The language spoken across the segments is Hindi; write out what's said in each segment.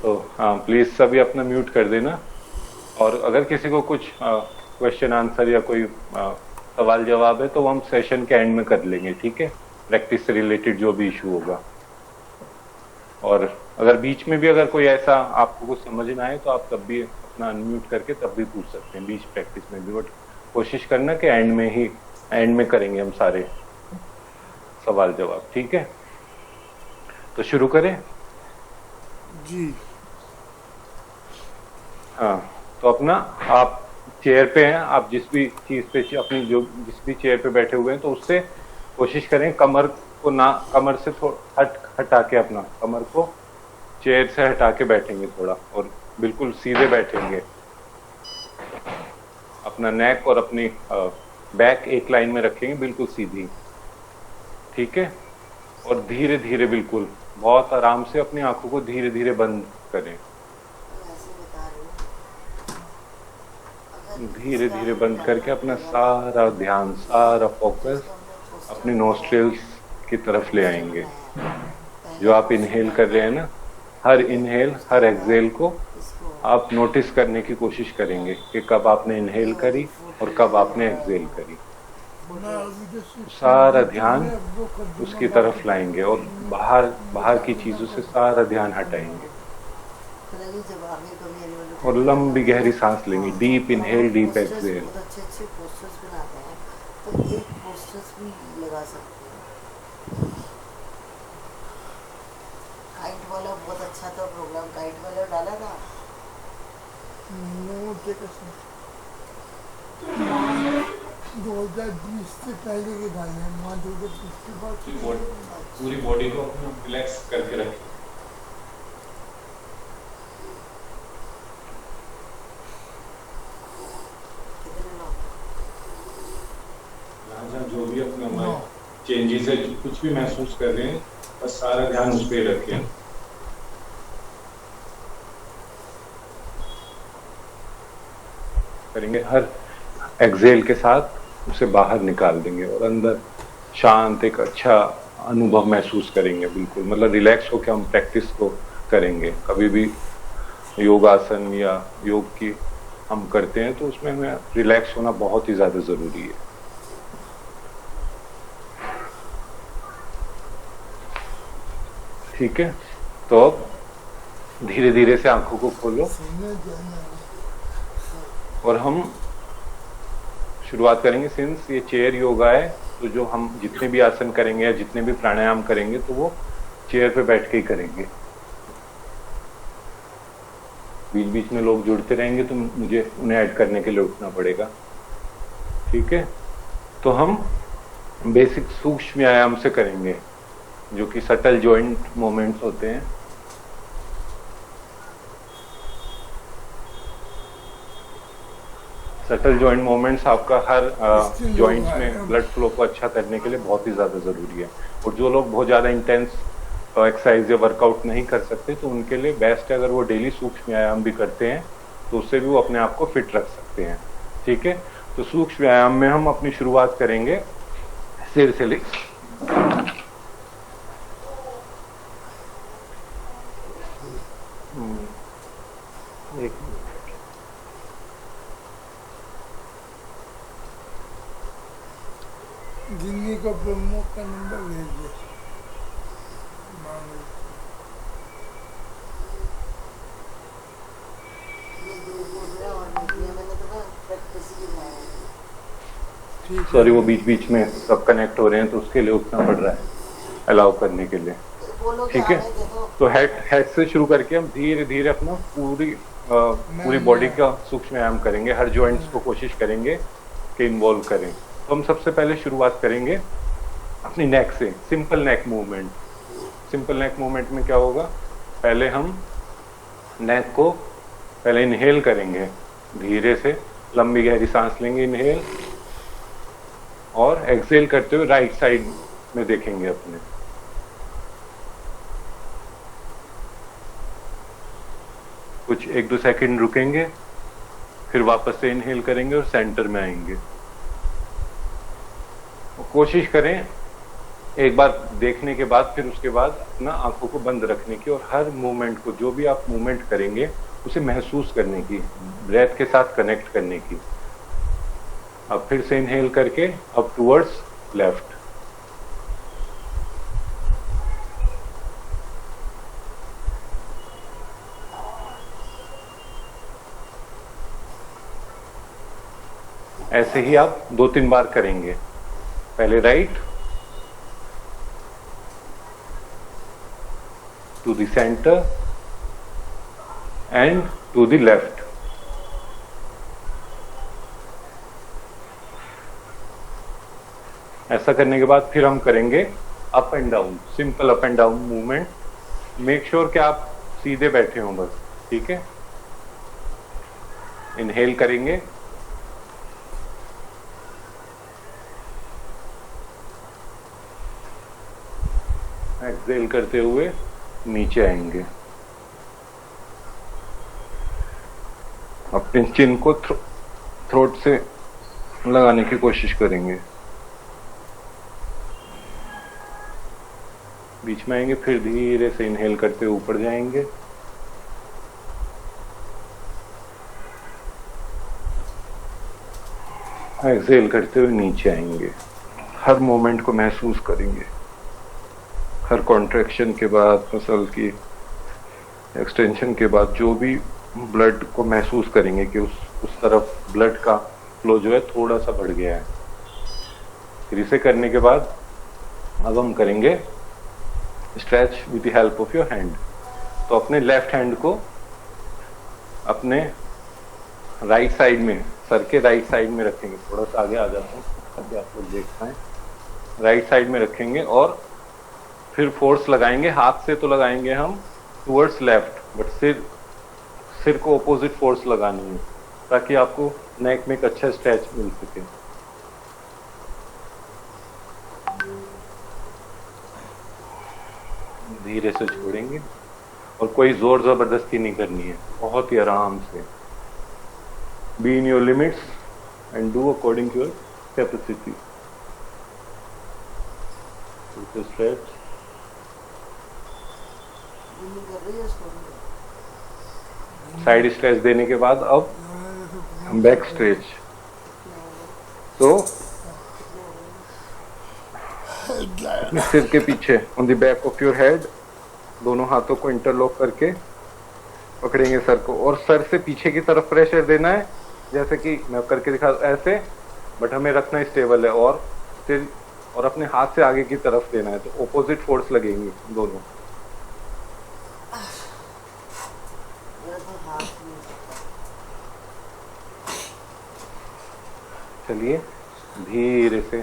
तो हाँ, प्लीज सभी अपना म्यूट कर देना। और अगर किसी को कुछ क्वेश्चन आंसर या कोई सवाल जवाब है तो वो हम सेशन के एंड में कर लेंगे, ठीक है? प्रैक्टिस से रिलेटेड जो भी इशू होगा। और अगर बीच में भी अगर कोई ऐसा आपको कुछ समझ ना आए तो आप तब भी अपना अनम्यूट करके तब भी पूछ सकते हैं बीच प्रैक्टिस में भी, बट कोशिश करना कि एंड में करेंगे हम सारे सवाल जवाब, ठीक है? तो शुरू करें। जी। हाँ, तो अपना आप चेयर पे हैं, आप जिस भी चीज पे अपनी जो जिस भी चेयर पे बैठे हुए हैं तो उससे कोशिश करें कमर को ना, कमर से थोड़ा हटा के अपना कमर को चेयर से हटा के बैठेंगे थोड़ा, और बिल्कुल सीधे बैठेंगे। अपना नेक और अपनी बैक एक लाइन में रखेंगे, बिल्कुल सीधी, ठीक है? और धीरे धीरे, बिल्कुल बहुत आराम से अपनी आंखों को धीरे धीरे बंद करें। धीरे धीरे बंद करके अपना सारा ध्यान, सारा फोकस अपने नोस्ट्रिल्स की तरफ ले आएंगे। जो आप इनहेल कर रहे हैं ना, हर इनहेल हर एक्सहेल को आप नोटिस करने की कोशिश करेंगे कि कब आपने इनहेल करी और कब आपने एक्सहेल करी। सारा ध्यान उसकी तरफ लाएंगे और बाहर की चीजों से सारा ध्यान हटाएंगे। और लंबी गहरी सांस लेंगे, डीप इनहेल डीप एक्सहेल। बहुत अच्छे अच्छे पोस्टर्स बनाते हैं, तो एक पोस्टर्स भी लगा सकते हैं। काइट वाला बहुत अच्छा था प्रोग्राम, काइट वाला डाला था। दो हजार 20 से पहले के डाले हैं, माँ 2020 के बाद पूरी बॉडी को अपना रिलैक्स करके रखें। जो भी अपना चेंजेस है, कुछ भी महसूस कर रहे हैं, बस सारा ध्यान उस पर रखें। करेंगे हर एक्सहेल के साथ उसे बाहर निकाल देंगे और अंदर शांत एक अच्छा अनुभव महसूस करेंगे। बिल्कुल मतलब रिलैक्स होकर हम प्रैक्टिस को करेंगे। कभी भी योगासन या योग की हम करते हैं तो उसमें हमें रिलैक्स होना बहुत ही ज्यादा जरूरी है। ठीक है, तो अब धीरे धीरे से आंखों को खोलो और हम शुरुआत करेंगे। सिंस ये चेयर योगा है तो जो हम जितने भी आसन करेंगे या जितने भी प्राणायाम करेंगे तो वो चेयर पे बैठ के ही करेंगे। बीच बीच में लोग जुड़ते रहेंगे तो मुझे उन्हें ऐड करने के लिए उठना पड़ेगा। ठीक है, तो हम बेसिक सूक्ष्म व्यायाम से करेंगे जो कि सटल जॉइंट मूवमेंट्स होते हैं। सटल जॉइंट मूवमेंट्स आपका हर जॉइंट्स में ब्लड फ्लो को अच्छा करने के लिए बहुत ही ज्यादा जरूरी है। और जो लोग बहुत ज्यादा इंटेंस एक्सरसाइज या वर्कआउट नहीं कर सकते तो उनके लिए बेस्ट है अगर वो डेली सूक्ष्म व्यायाम भी करते हैं तो उससे भी वो अपने आप को फिट रख सकते हैं। ठीक है, तो सूक्ष्म व्यायाम में हम अपनी शुरुआत करेंगे सिर से एक जिंदगी को प्रमुख का नंबर भेजिए। सॉरी, वो बीच बीच में सब कनेक्ट हो रहे हैं तो उसके लिए उठना पड़ रहा है अलाउ करने के लिए। ठीक है, तो हेड से शुरू करके हम धीरे धीरे अपना पूरी बॉडी का सूक्ष्म व्यायाम करेंगे। हर जॉइंट्स को कोशिश करेंगे कि इन्वॉल्व करें। तो हम सबसे पहले शुरुआत करेंगे अपनी नेक से, simple neck movement. Simple neck movement में क्या होगा, पहले हम नेक को पहले इनहेल करेंगे, धीरे से लंबी गहरी सांस लेंगे, इनहेल, और एक्सहेल करते हुए राइट साइड में देखेंगे अपने। कुछ 1-2 सेकंड रुकेंगे, फिर वापस से इनहेल करेंगे और सेंटर में आएंगे। कोशिश करें एक बार देखने के बाद फिर उसके बाद अपना आंखों को बंद रखने की और हर मूवमेंट को, जो भी आप मूवमेंट करेंगे उसे महसूस करने की, ब्रेथ के साथ कनेक्ट करने की। अब फिर से इनहेल करके अब टुवर्ड्स लेफ्ट, ऐसे ही आप 2-3 बार करेंगे। पहले right to the centre and to the left. ऐसा करने के बाद फिर हम करेंगे up and down, simple up and down movement. Make sure कि आप सीधे बैठे हो बस, ठीक है। इनहेल करेंगे, एक्सहेल करते हुए नीचे आएंगे। अपने चिन को थ्रोट से लगाने की कोशिश करेंगे। बीच में आएंगे, फिर धीरे से इनहेल करते हुए ऊपर जाएंगे, एक्सहेल करते हुए नीचे आएंगे। हर मोमेंट को महसूस करेंगे, हर कॉन्ट्रैक्शन के बाद, मसल की एक्सटेंशन के बाद जो भी ब्लड को महसूस करेंगे कि उस तरफ ब्लड का फ्लो जो है थोड़ा सा बढ़ गया है। फिर इसे करने के बाद अब हम करेंगे stretch with the help of your hand. तो अपने लेफ्ट हैंड को अपने राइट साइड में, सर के राइट साइड में रखेंगे। थोड़ा सा आगे आ जाता हूँ ताकि आप लोग देख पाएं। राइट साइड में रखेंगे और फिर फोर्स लगाएंगे। हाथ से तो लगाएंगे हम टुवर्ड्स लेफ्ट, बट सिर को ऑपोजिट फोर्स लगानी है ताकि आपको नेक में एक अच्छा स्ट्रेच मिल सके। धीरे से छोड़ेंगे और कोई जोर जबरदस्ती नहीं करनी है, बहुत ही आराम से। Be in your limits and do according to your capacity. Stretch side stretch देने के बाद अब बैक स्ट्रेच। तो अपने सिर के पीछे on the back of your head दोनों हाथों को इंटरलॉक करके पकड़ेंगे सर को, और सर से पीछे की तरफ प्रेशर देना है, जैसे कि मैं करके दिखा ऐसे, बट हमें रखना स्टेबल है। और सिर और अपने हाथ से आगे की तरफ देना है, तो ऑपोजिट फोर्स लगेंगी दोनों। चलिए धीरे से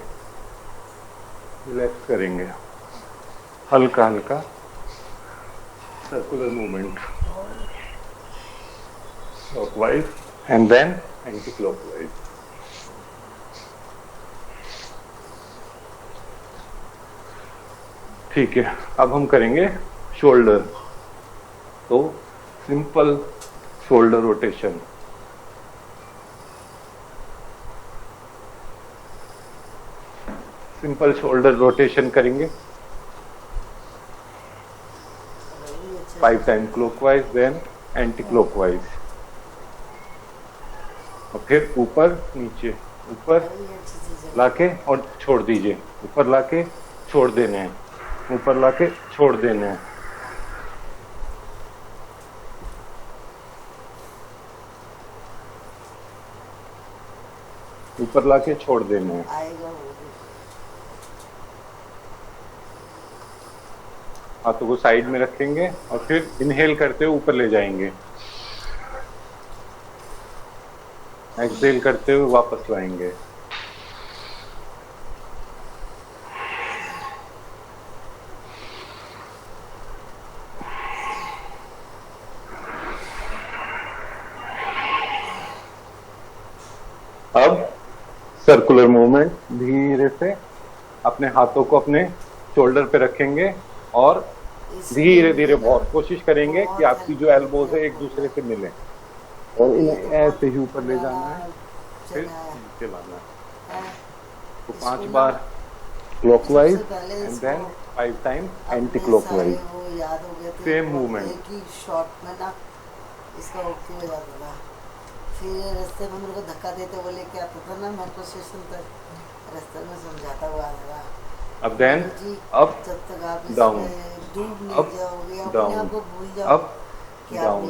रिलैक्स करेंगे, हल्का हल्का circular movement, clockwise and then anti clockwise. ठीक है, अब हम करेंगे शोल्डर। तो simple shoulder rotation. Simple shoulder rotation करेंगे 5 time clockwise then anti clockwise, और फिर ऊपर नीचे, ऊपर लाके और छोड़ दीजिए, ऊपर लाके छोड़ देने हैं, ऊपर लाके छोड़ देने हैं। ऊपर लाके छोड़ देने हैं। हाथों को साइड में रखेंगे और फिर इनहेल करते हुए ऊपर ले जाएंगे, एक्सहेल करते हुए वापस लाएंगे। अब सर्कुलर मूवमेंट, धीरे से अपने हाथों को अपने शोल्डर पे रखेंगे और धीरे धीरे बहुत कोशिश करेंगे कि आपकी जो एल्बोज है एक दूसरे से मिले, और इन्हें ऐसे ही ऊपर ले जाना है, फिर नीचे लाना है। तो 5 बार clockwise सबसे पहले and इसको then 5 times अपने anti-clockwise. सारे वो याद हो गए थे Same और movement. एक ही शॉट में ना इसका ओके हो जाता था। फिर रास्ते में मेरे को धक्का देते हुए लेके आता था ना मेट्रो स्टेशन तक, रास्ते में समझाता हुआ आता था। अब then जी, up, जब तक आप down, इसमें डूब नहीं up, जाओगे, अपने down, आप को भूल जाओ up, कि आप down,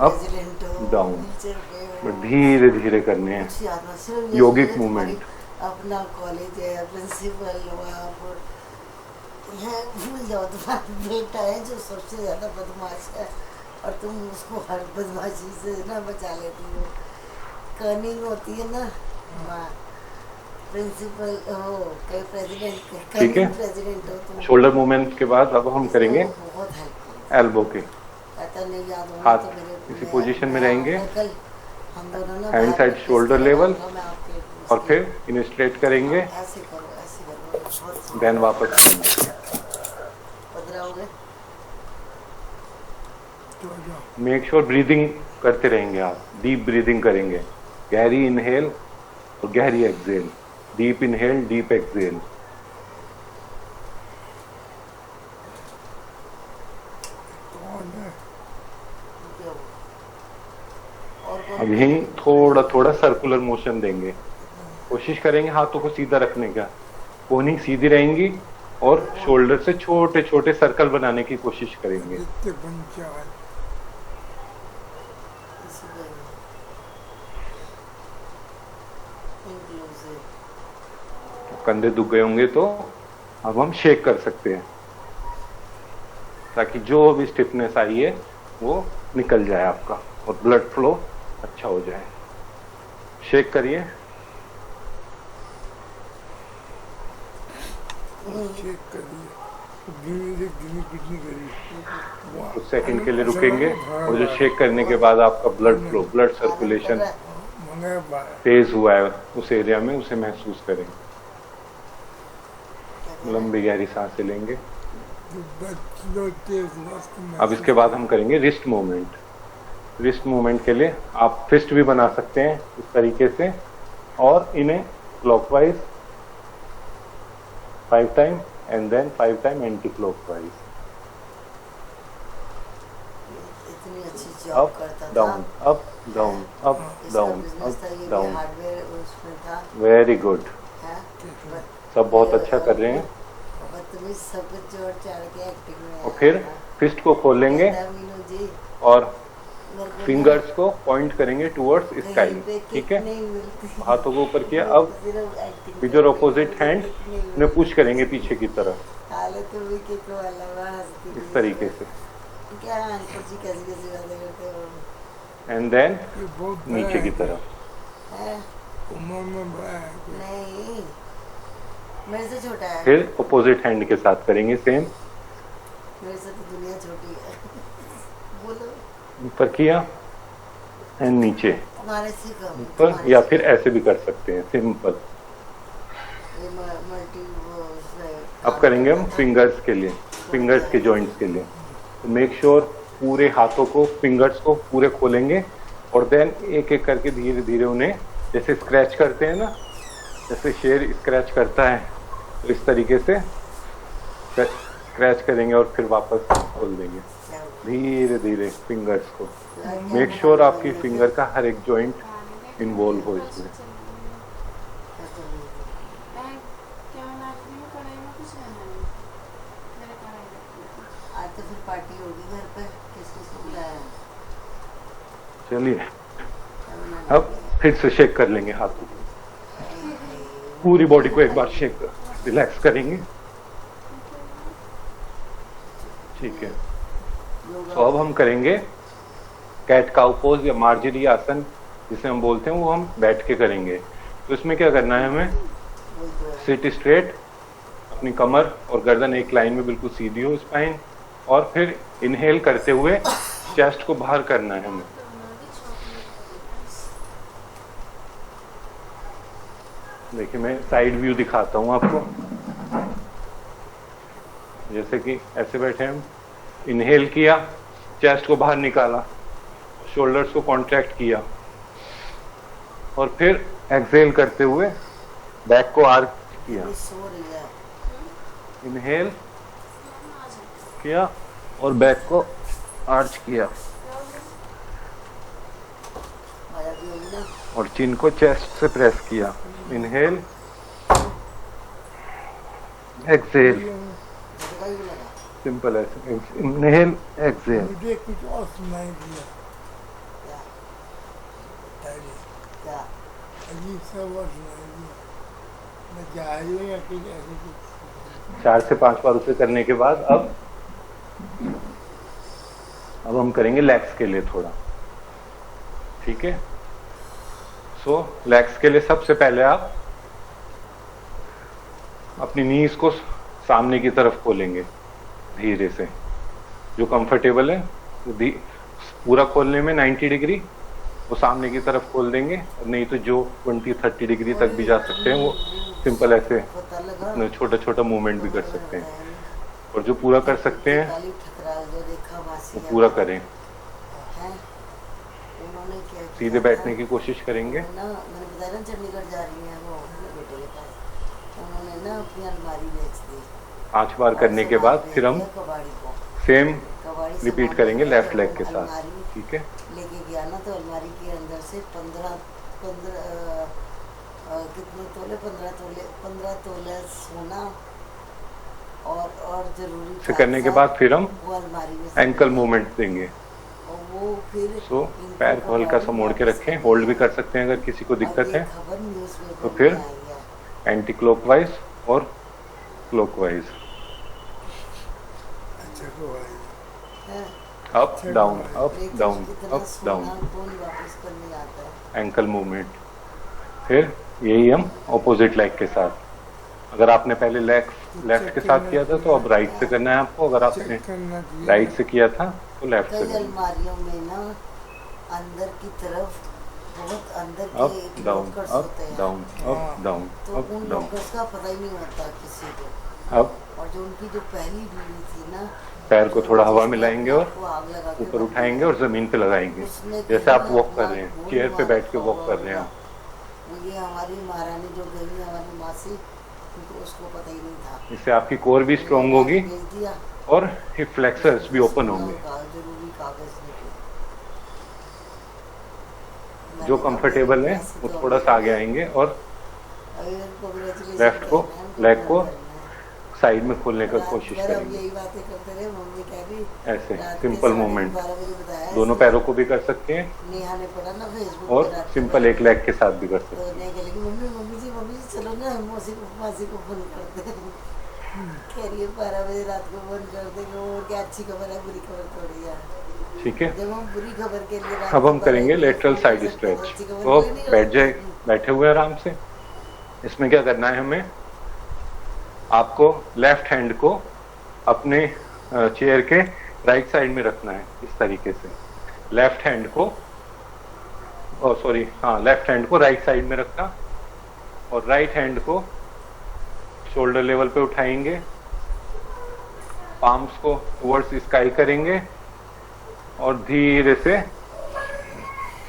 up, प्रेसिडेंट हो, down. टीचर के हो। बट धीरे धीरे करने हैं, कुछ याद ना, सिर्फ ये योगिक सोचो तुम्हारी movement. अपना कॉलेज है, प्रिंसिपल वहाँ पर यह भूल जाओ तुम्हारा बेटा है जो सबसे ज़्यादा बदमाश है और तुम उसको हर बदमाशी से ना बचा लेती हो। कर्निंग होती है ना वहाँ, प्रिंसिपल हो कहीं प्रेसिडेंट, ठीक है। प्रेसिडेंट हो तुम। शोल्डर मूवमेंट के बाद अब हम करेंगे बहुत हेल्प एल्बो के। कहता नहीं याद होगा हाथ तो मेरे इसी पोजीशन में रहेंगे, कल हम दोनों ना हैंड बाहर साइड डिस्कस शोल्डर करेंगे, लेवल तो मैं आपके और फिर इन स्ट्रेट करेंगे, ऐसे करो बहुत देन वापस पदरा हो गए। मेक श्योर ब्रीदिंग करते रहेंगे आप, डीप ब्रीदिंग करेंगे, गहरी इनहेल और गहरी exhale, deep inhale deep exhale. कौन है? क्या हुआ? और कौन? अब यहीं थोड़ा थोड़ा सर्कुलर मोशन देंगे, कोशिश करेंगे हाथों को सीधा रखने का, कोहनी सीधी रहेंगी और शोल्डर से छोटे छोटे सर्कल बनाने की कोशिश करेंगे। नित्य पंचाल। Inclusive. कंधे दुख गए होंगे तो अब हम शेक कर सकते हैं ताकि जो भी स्टिफनेस आई है वो निकल जाए आपका और ब्लड फ्लो अच्छा हो जाए। शेक करिए, चेक करिए, गिनी पिटनी करिए। वाह। कुछ सेकंड के लिए रुकेंगे और जो शेक करने के बाद आपका ब्लड फ्लो, ब्लड सर्कुलेशन मंगे बाय। तेज हुआ है उस एरिया में, उसे महसूस करें। लंबी गहरी सांसें लेंगे। अब इसके बाद हम करेंगे रिस्ट मूवमेंट। रिस्ट मूवमेंट के लिए आप फिस्ट भी बना सकते हैं इस तरीके से और इन्हें clockwise 5 time and then 5 time anti clockwise. इतनी अच्छी जॉब अप करता था। डाउन अप डाउन अप इसका डाउन बिजनेस था, ये अप भी डाउन। हार्डवेयर उसमें था। वेरी गुड, है? सब बहुत अच्छा कर रहे हैं। बदतमीज सब कुछ जोड़ चाड़ के एक्टिंग में और फिर फिस्ट को खोलेंगे मीनू जी और मेरे को फिंगर्स को पॉइंट करेंगे टुवर्ड्स कहीं स्काई। पे ठीक किक है, नहीं मिलती। हाथों को ऊपर किया। अब सिर्फ acting विद योर करके अपोजिट हैंड किक नहीं उन्हें मिलती। पुश करेंगे पीछे की तरफ हालत भी किक वाला वहाँ हंसती इस थी। तरीके से क्या अंकल जी कैसी कैसी बातें करते हो? एंड देन ये बहुत नीचे की तरफ। है? उम्र में बड़ा है। नहीं मेरे से छोटा है। फिर अपोजिट हैंड के साथ करेंगे सेम। मेरे से तो दुनिया छोटी है। बोलो ऊपर किया एंड नीचे, तुम्हारे से कम। ऊपर तुम्हारे या से फिर ऐसे भी कर सकते हैं सिंपल। ये मल्टी वो अब करेंगे हम फिंगर्स के लिए, फिंगर्स के जॉइंट्स के लिए। तो मेक श्योर पूरे हाथों को, फिंगर्स को पूरे खोलेंगे और देन एक एक करके धीरे धीरे उन्हें, जैसे स्क्रैच करते हैं ना, जैसे शेर स्क्रैच करता है, तो इस तरीके से स्क्रैच करेंगे और फिर वापस खोल देंगे धीरे धीरे फिंगर्स को। मेक श्योर आपकी फिंगर का हर एक जॉइंट इन्वॉल्व हो इसमें। आज तो फिर पार्टी होगी घर पे, किस किसको बुलाया है? चलिए अब फिर से शेक कर लेंगे हाथों को, पूरी बॉडी को एक बार शेक कर रिलैक्स करेंगे। ठीक है, तो अब हम करेंगे कैट काउ पोज या मार्जरी आसन जिसे हम बोलते हैं, वो हम बैठ के करेंगे। तो इसमें क्या करना है हमें, सिट स्ट्रेट, अपनी कमर और गर्दन एक लाइन में बिल्कुल सीधी हो स्पाइन, और फिर इनहेल करते हुए चेस्ट को बाहर करना है हमें। देखिए मैं साइड व्यू दिखाता हूँ आपको। जैसे कि ऐसे बैठे हम, इनहेल किया, चेस्ट को बाहर निकाला, शोल्डर्स को कॉन्ट्रैक्ट किया, और फिर एक्सहेल करते हुए बैक को आर्च किया। सो रही है। इनहेल किया और बैक को आर्च किया आया भी होगी ना। और चिन को चेस्ट से प्रेस किया। इनहेल एक्सेल, झटका ही लगा। सिंपल है। Inhale exhale. मुझे कुछ और सुनाई दिया क्या पहले, क्या अजीब सा वर्ड सुनाई दिया। मैं जा रही हूँ या कुछ ऐसे कुछ 4 से 5 बार उसे करने के बाद अब हम करेंगे लेग्स के लिए थोड़ा, ठीक है। सो लेग्स के लिए सबसे पहले आप अपनी नीज को सामने की तरफ खोलेंगे धीरे से, जो कंफर्टेबल है वो पूरा खोलने में 90 डिग्री वो सामने की तरफ खोल देंगे, और नहीं तो जो 20-30 डिग्री तक भी जा सकते हैं वो सिंपल ऐसे पता लगा छोटा छोटा मूवमेंट भी कर सकते हैं। और जो पूरा कर सकते हैं काली ठकरा जो देखा वासी वो पूरा करें। है। उन्होंने क्या किया सीधे था? बैठने की कोशिश करेंगे। ना मैंने बताया ना चंडीगढ़ जा रही है वो अपने बेटे के पास, उन्होंने ना अपनी अलमारी बेच दी। 5 बार करने के बाद फिर हम कबाड़ी को सेम कबाड़ी से रिपीट मार करेंगे दिया, लेफ्ट तो लेग के साथ, अलमारी ठीक है। लेके गया ना तो अलमारी के अंदर से 15 कितने तोले 15 तोले सोना और जरूरी इसे करने के बाद फिर हम वो अलमारी में से एंकल मूवमेंट देंगे। और वो फिर सो इनको पैर को हल्का सा मोड़ के रखें, होल्ड भी कर सकते हैं अगर किसी को दिक्कत है। खबर न्यूज़पेपर तो फिर में आई है। एंटी क्लॉकवाइज और क्लॉकवाइज, अच्छा को भाई हैं? अप डाउन अप लेकिन डाउन कितना अप डाउन, सोना कौन वापस करने आता है। Ankle movement. फिर यही हम ऑपोजिट लेग के साथ, अगर आपने पहले लेफ्ट के साथ किया था तो अब राइट से करना है आपको, अगर आपने चेक करना चाहिए। राइट से किया था तो लेफ्ट से कई करना है। अलमारियों में ना अंदर की तरफ बहुत अंदर अप के डाउन लॉकर्स अप होते हैं, डाउन अप डाउन तो अप उन डाउन। लॉकर्स का पता ही नहीं होता किसी को। अब और जो उनकी जो पहली बीवी थी ना, पैर को थोड़ा हवा मिलाएंगे और वो आग लगा के ऊपर बंद उठाएंगे और जमीन पे लगाएंगे, उसने जैसे आप कहीं वॉक कर अपना रहे हैं, खून चेयर पे वहाँ बैठ के रखा वॉक हुआ कर रहे हैं आप। होगा। ये हमारी महारानी जो गई है हमारी मासी, उनको उसको पता ही नहीं था। इससे आपकी कोर भी स्ट्रांग होगी भेज दिया और हिप फ्लेक्सर्स भी ओपन होंगे। जरूरी कागज लेके। जो कंफर्टेबल है वो थोड़ा सा आगे आएंगे और लेफ्ट को लेग को साइड में खोलने का कोशिश करेंगे, यही बातें करते रहे। मम्मी कह रही ऐसे रात के सिंपल 12:30 मूवमेंट। बजे बताया दोनों पैरों को भी कर सकते हैं नेहा ने पढ़ा ना फेसबुक और पे रात सिंपल एक लेग के साथ भी कर सकते तो नेहा कह मम्मी मम्मी जी चलो ना हम मासी को फोन करते हैं। कह रही है 12 बजे रात को फोन कर देंगे, और क्या अच्छी खबर है बुरी खबर थोड़ी है। हैं, ठीक है। जब हम बुरी खबर के लिए अब हम करेंगे लेटरल साइड स्ट्रेच। तो बैठ जाए, बैठे हुए आराम से। इसमें क्या करना है हमें, आपको लेफ्ट हैंड को अपने चेयर के राइट साइड में रखना है इस तरीके से। लेफ्ट हैंड को लेफ्ट हैंड को राइट साइड में रखना और राइट हैंड को शोल्डर लेवल पे उठाएंगे, पाम्स को टुवर्ड्स स्काई करेंगे और धीरे से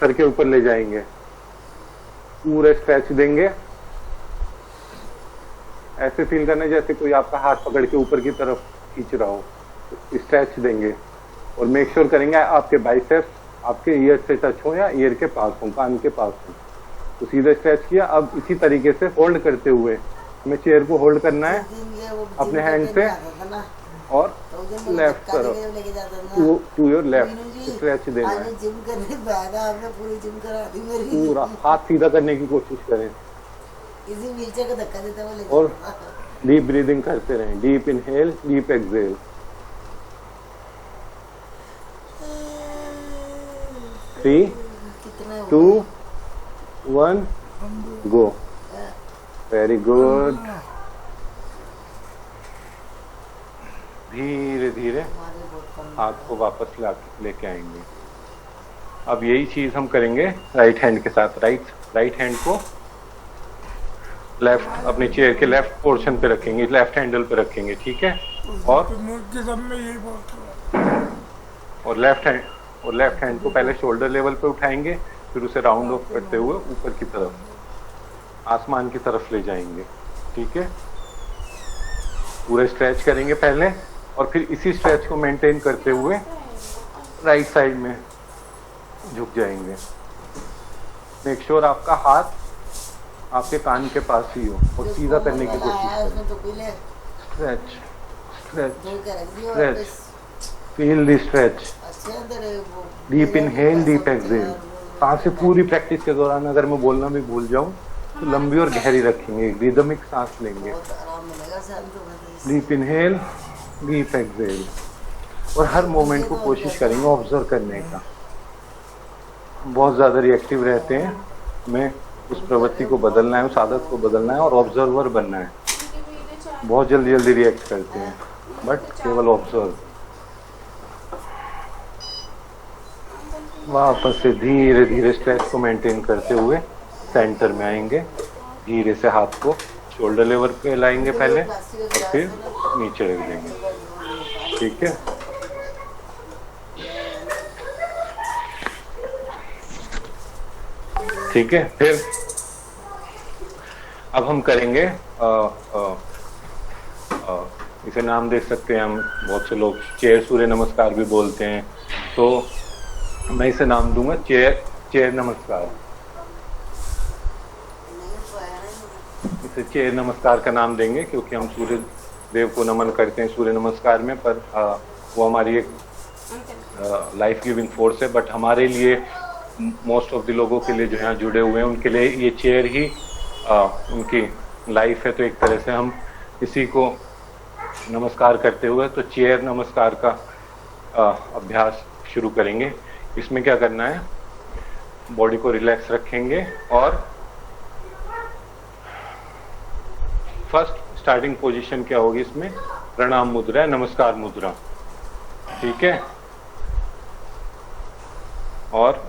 सर के ऊपर ले जाएंगे, पूरा स्ट्रेच देंगे। ऐसे फील करना जैसे कोई आपका हाथ पकड़ के ऊपर की तरफ खींच रहा हो, स्ट्रेच देंगे और मेक श्योर करेंगे आपके बाइसेप्स आपके ईयर से टच हो या ईयर के पास हो, कान के पास हो। तो सीधा स्ट्रेच किया। अब इसी तरीके से होल्ड करते हुए हमें चेयर को होल्ड करना है अपने हैंड से और लेफ्ट तरफ टू योर लेफ्ट स्ट्रेच देना है। जिम करने बैग आपने पूरी जिम करा दी मेरी। पूरा हाथ सीधा करने की कोशिश करें इसी व्हीलचेयर को धक्का देता हुआ ले और जाता। डीप ब्रीदिंग करते रहें, डीप इनहेल डीप एक्सहेल। 3 कितना 2 1 गो। Very good. धीरे धीरे हमारे बहुत कम हाथ को वापस लेके आएंगे। अब यही चीज हम करेंगे राइट हैंड के साथ। राइट हैंड को लेफ्ट अपने चेयर के लेफ्ट पोर्शन पे रखेंगे, लेफ्ट हैंडल पे रखेंगे, ठीक है। और यही बोलता और लेफ्ट हैंड को पहले शोल्डर लेवल पे उठाएंगे, फिर उसे राउंड ऑफ करते हुए ऊपर की तरफ आसमान की तरफ ले जाएंगे, ठीक है। पूरे स्ट्रेच करेंगे पहले और फिर इसी स्ट्रेच को मेंटेन करते हुए राइट साइड में झुक जाएंगे। मेक श्योर आपका हाथ आपके कान के पास ही हो और सीधा करने की कोशिश करें। Stretch stretch stretch, feel the stretch, deep inhale deep exhale. सांसें पूरी प्रैक्टिस के दौरान अगर मैं बोलना भी भूल जाऊं तो लंबी और गहरी रखेंगे, रिदमिक सांस लेंगे। डीप इनहेल डीप एक्सहेल और हर मोमेंट को कोशिश करेंगे ऑब्जर्व करने का। बहुत ज़्यादा रिएक्टिव रहते हैं, हमें उस प्रवृत्ति को बदलना है, उस आदत को बदलना है और ऑब्जर्वर बनना है। बहुत जल्दी जल्दी रिएक्ट करते हैं, बट केवल ऑब्जर्व। वापस से धीरे धीरे स्ट्रेच को मेंटेन करते हुए सेंटर में आएंगे। धीरे से हाथ को शोल्डर लेवल पे लाएंगे पहले और फिर नीचे रख देंगे। ठीक है, ठीक है। फिर अब हम करेंगे इसे नाम दे सकते हैं हम, बहुत से लोग चेयर सूर्य नमस्कार भी बोलते हैं, तो मैं इसे नाम दूंगा चेयर नमस्कार। इसे चेयर नमस्कार का नाम देंगे क्योंकि हम सूर्य देव को नमन करते हैं सूर्य नमस्कार में, पर वो हमारी एक लाइफ गिविंग फोर्स है। बट हमारे लिए, मोस्ट ऑफ द लोगों के लिए जो यहाँ जुड़े हुए हैं उनके लिए ये चेयर ही उनकी लाइफ है। तो एक तरह से हम इसी को नमस्कार करते हुए तो चेयर नमस्कार का अभ्यास शुरू करेंगे। इसमें क्या करना है, बॉडी को रिलैक्स रखेंगे और फर्स्ट स्टार्टिंग पोजीशन क्या होगी इसमें, प्रणाम मुद्रा, नमस्कार मुद्रा। ठीक है, और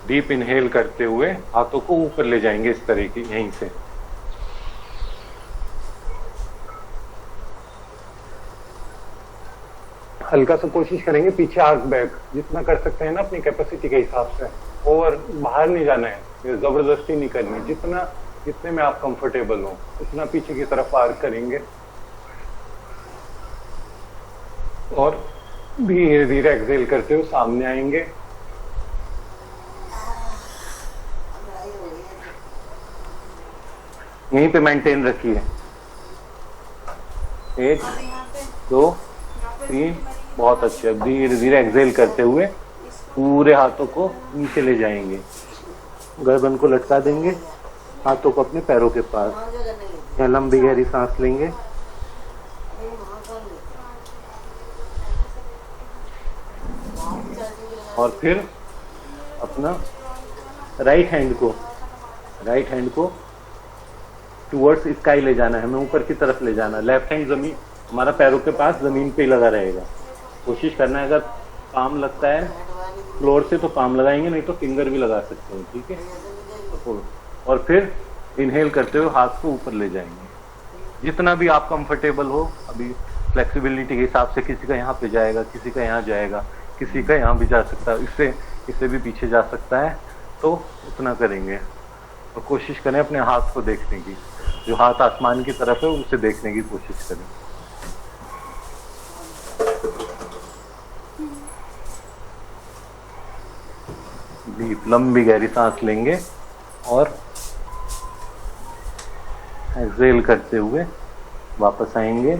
डीप इनहेल करते हुए हाथों को ऊपर ले जाएंगे इस तरह की, यहीं से। हल्का सा कोशिश करेंगे पीछे आर्क बैक, जितना कर सकते हैं ना अपनी कैपेसिटी के हिसाब से। ओवर बाहर नहीं जाना है, जबरदस्ती नहीं करनी, जितने में आप कंफर्टेबल हो उतना पीछे की तरफ आर्क करेंगे और धीरे धीरे एक्सहेल करते हुए सामने आएंगे। यहीं पे मेंटेन रखिए, 1 2 3, बहुत अच्छे। अब धीरे धीरे एक्सहेल करते हुए पूरे हाथों को नीचे ले जाएंगे, गर्दन को लटका देंगे, हाथों को अपने पैरों के पास। या लंबी गहरी सांस लेंगे, और फिर अपना राइट हैंड को टुवर्ड्स स्काई ले जाना है, हमें ऊपर की तरफ ले जाना है। लेफ्ट हैंड जमीन, हमारा पैरों के पास जमीन पे ही लगा रहेगा। कोशिश करना है, अगर पाम लगता है फ्लोर से तो पाम लगाएंगे, नहीं तो फिंगर भी लगा सकते हैं। ठीक है, और फिर इनहेल करते हुए हाथ को ऊपर ले जाएंगे, जितना भी आप कंफर्टेबल हो। अभी फ्लेक्सिबिलिटी के हिसाब से किसी का यहाँ पे जाएगा, किसी का यहाँ जाएगा, किसी का यहाँ भी जा सकता है, इससे भी पीछे जा सकता है, तो उतना करेंगे। और कोशिश करें अपने हाथ को देखने की, जो हाथ आसमान की तरफ है उसे देखने की कोशिश करें। डीप लंबी गहरी सांस लेंगे और एक्सहेल करते हुए वापस आएंगे।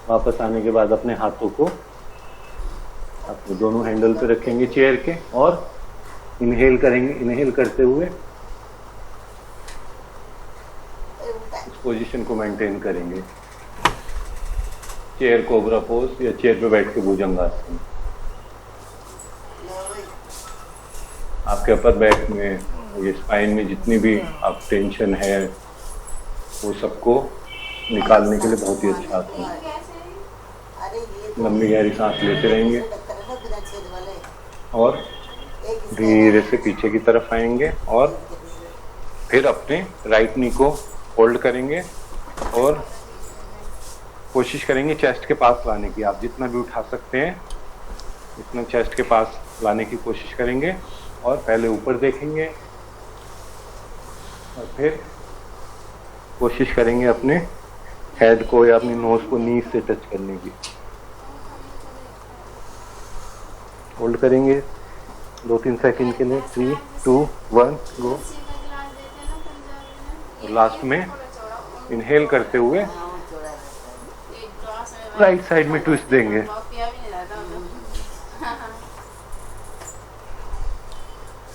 वापस आने के बाद अपने हाथों को अपने दोनों हैंडल पे रखेंगे चेयर के और इनहेल करेंगे। इनहेल करते हुए इस पोजीशन को मेंटेन करेंगे, चेयर कोबरा पोज या चेयर पे बैठ के भुजंगासन। आपके अपर बैक में, ये स्पाइन में जितनी भी आप टेंशन है वो सबको निकालने के लिए बहुत ही अच्छा आसन है। लंबी गहरी सांस लेते रहेंगे और धीरे से पीछे की तरफ आएंगे और फिर अपने राइट नी को होल्ड करेंगे और कोशिश करेंगे चेस्ट के पास लाने की। आप जितना भी उठा सकते हैं इतना चेस्ट के पास लाने की कोशिश करेंगे और पहले ऊपर देखेंगे और फिर कोशिश करेंगे अपने हेड को या अपनी नोज को नी से टच करने की। होल्ड करेंगे 2-3 सेकंड के लिए। 3, 2, 1 गो। और लास्ट में इनहेल करते हुए हाँ वो थोड़ा रहता है। राइट साइड में ट्विस्ट देंगे।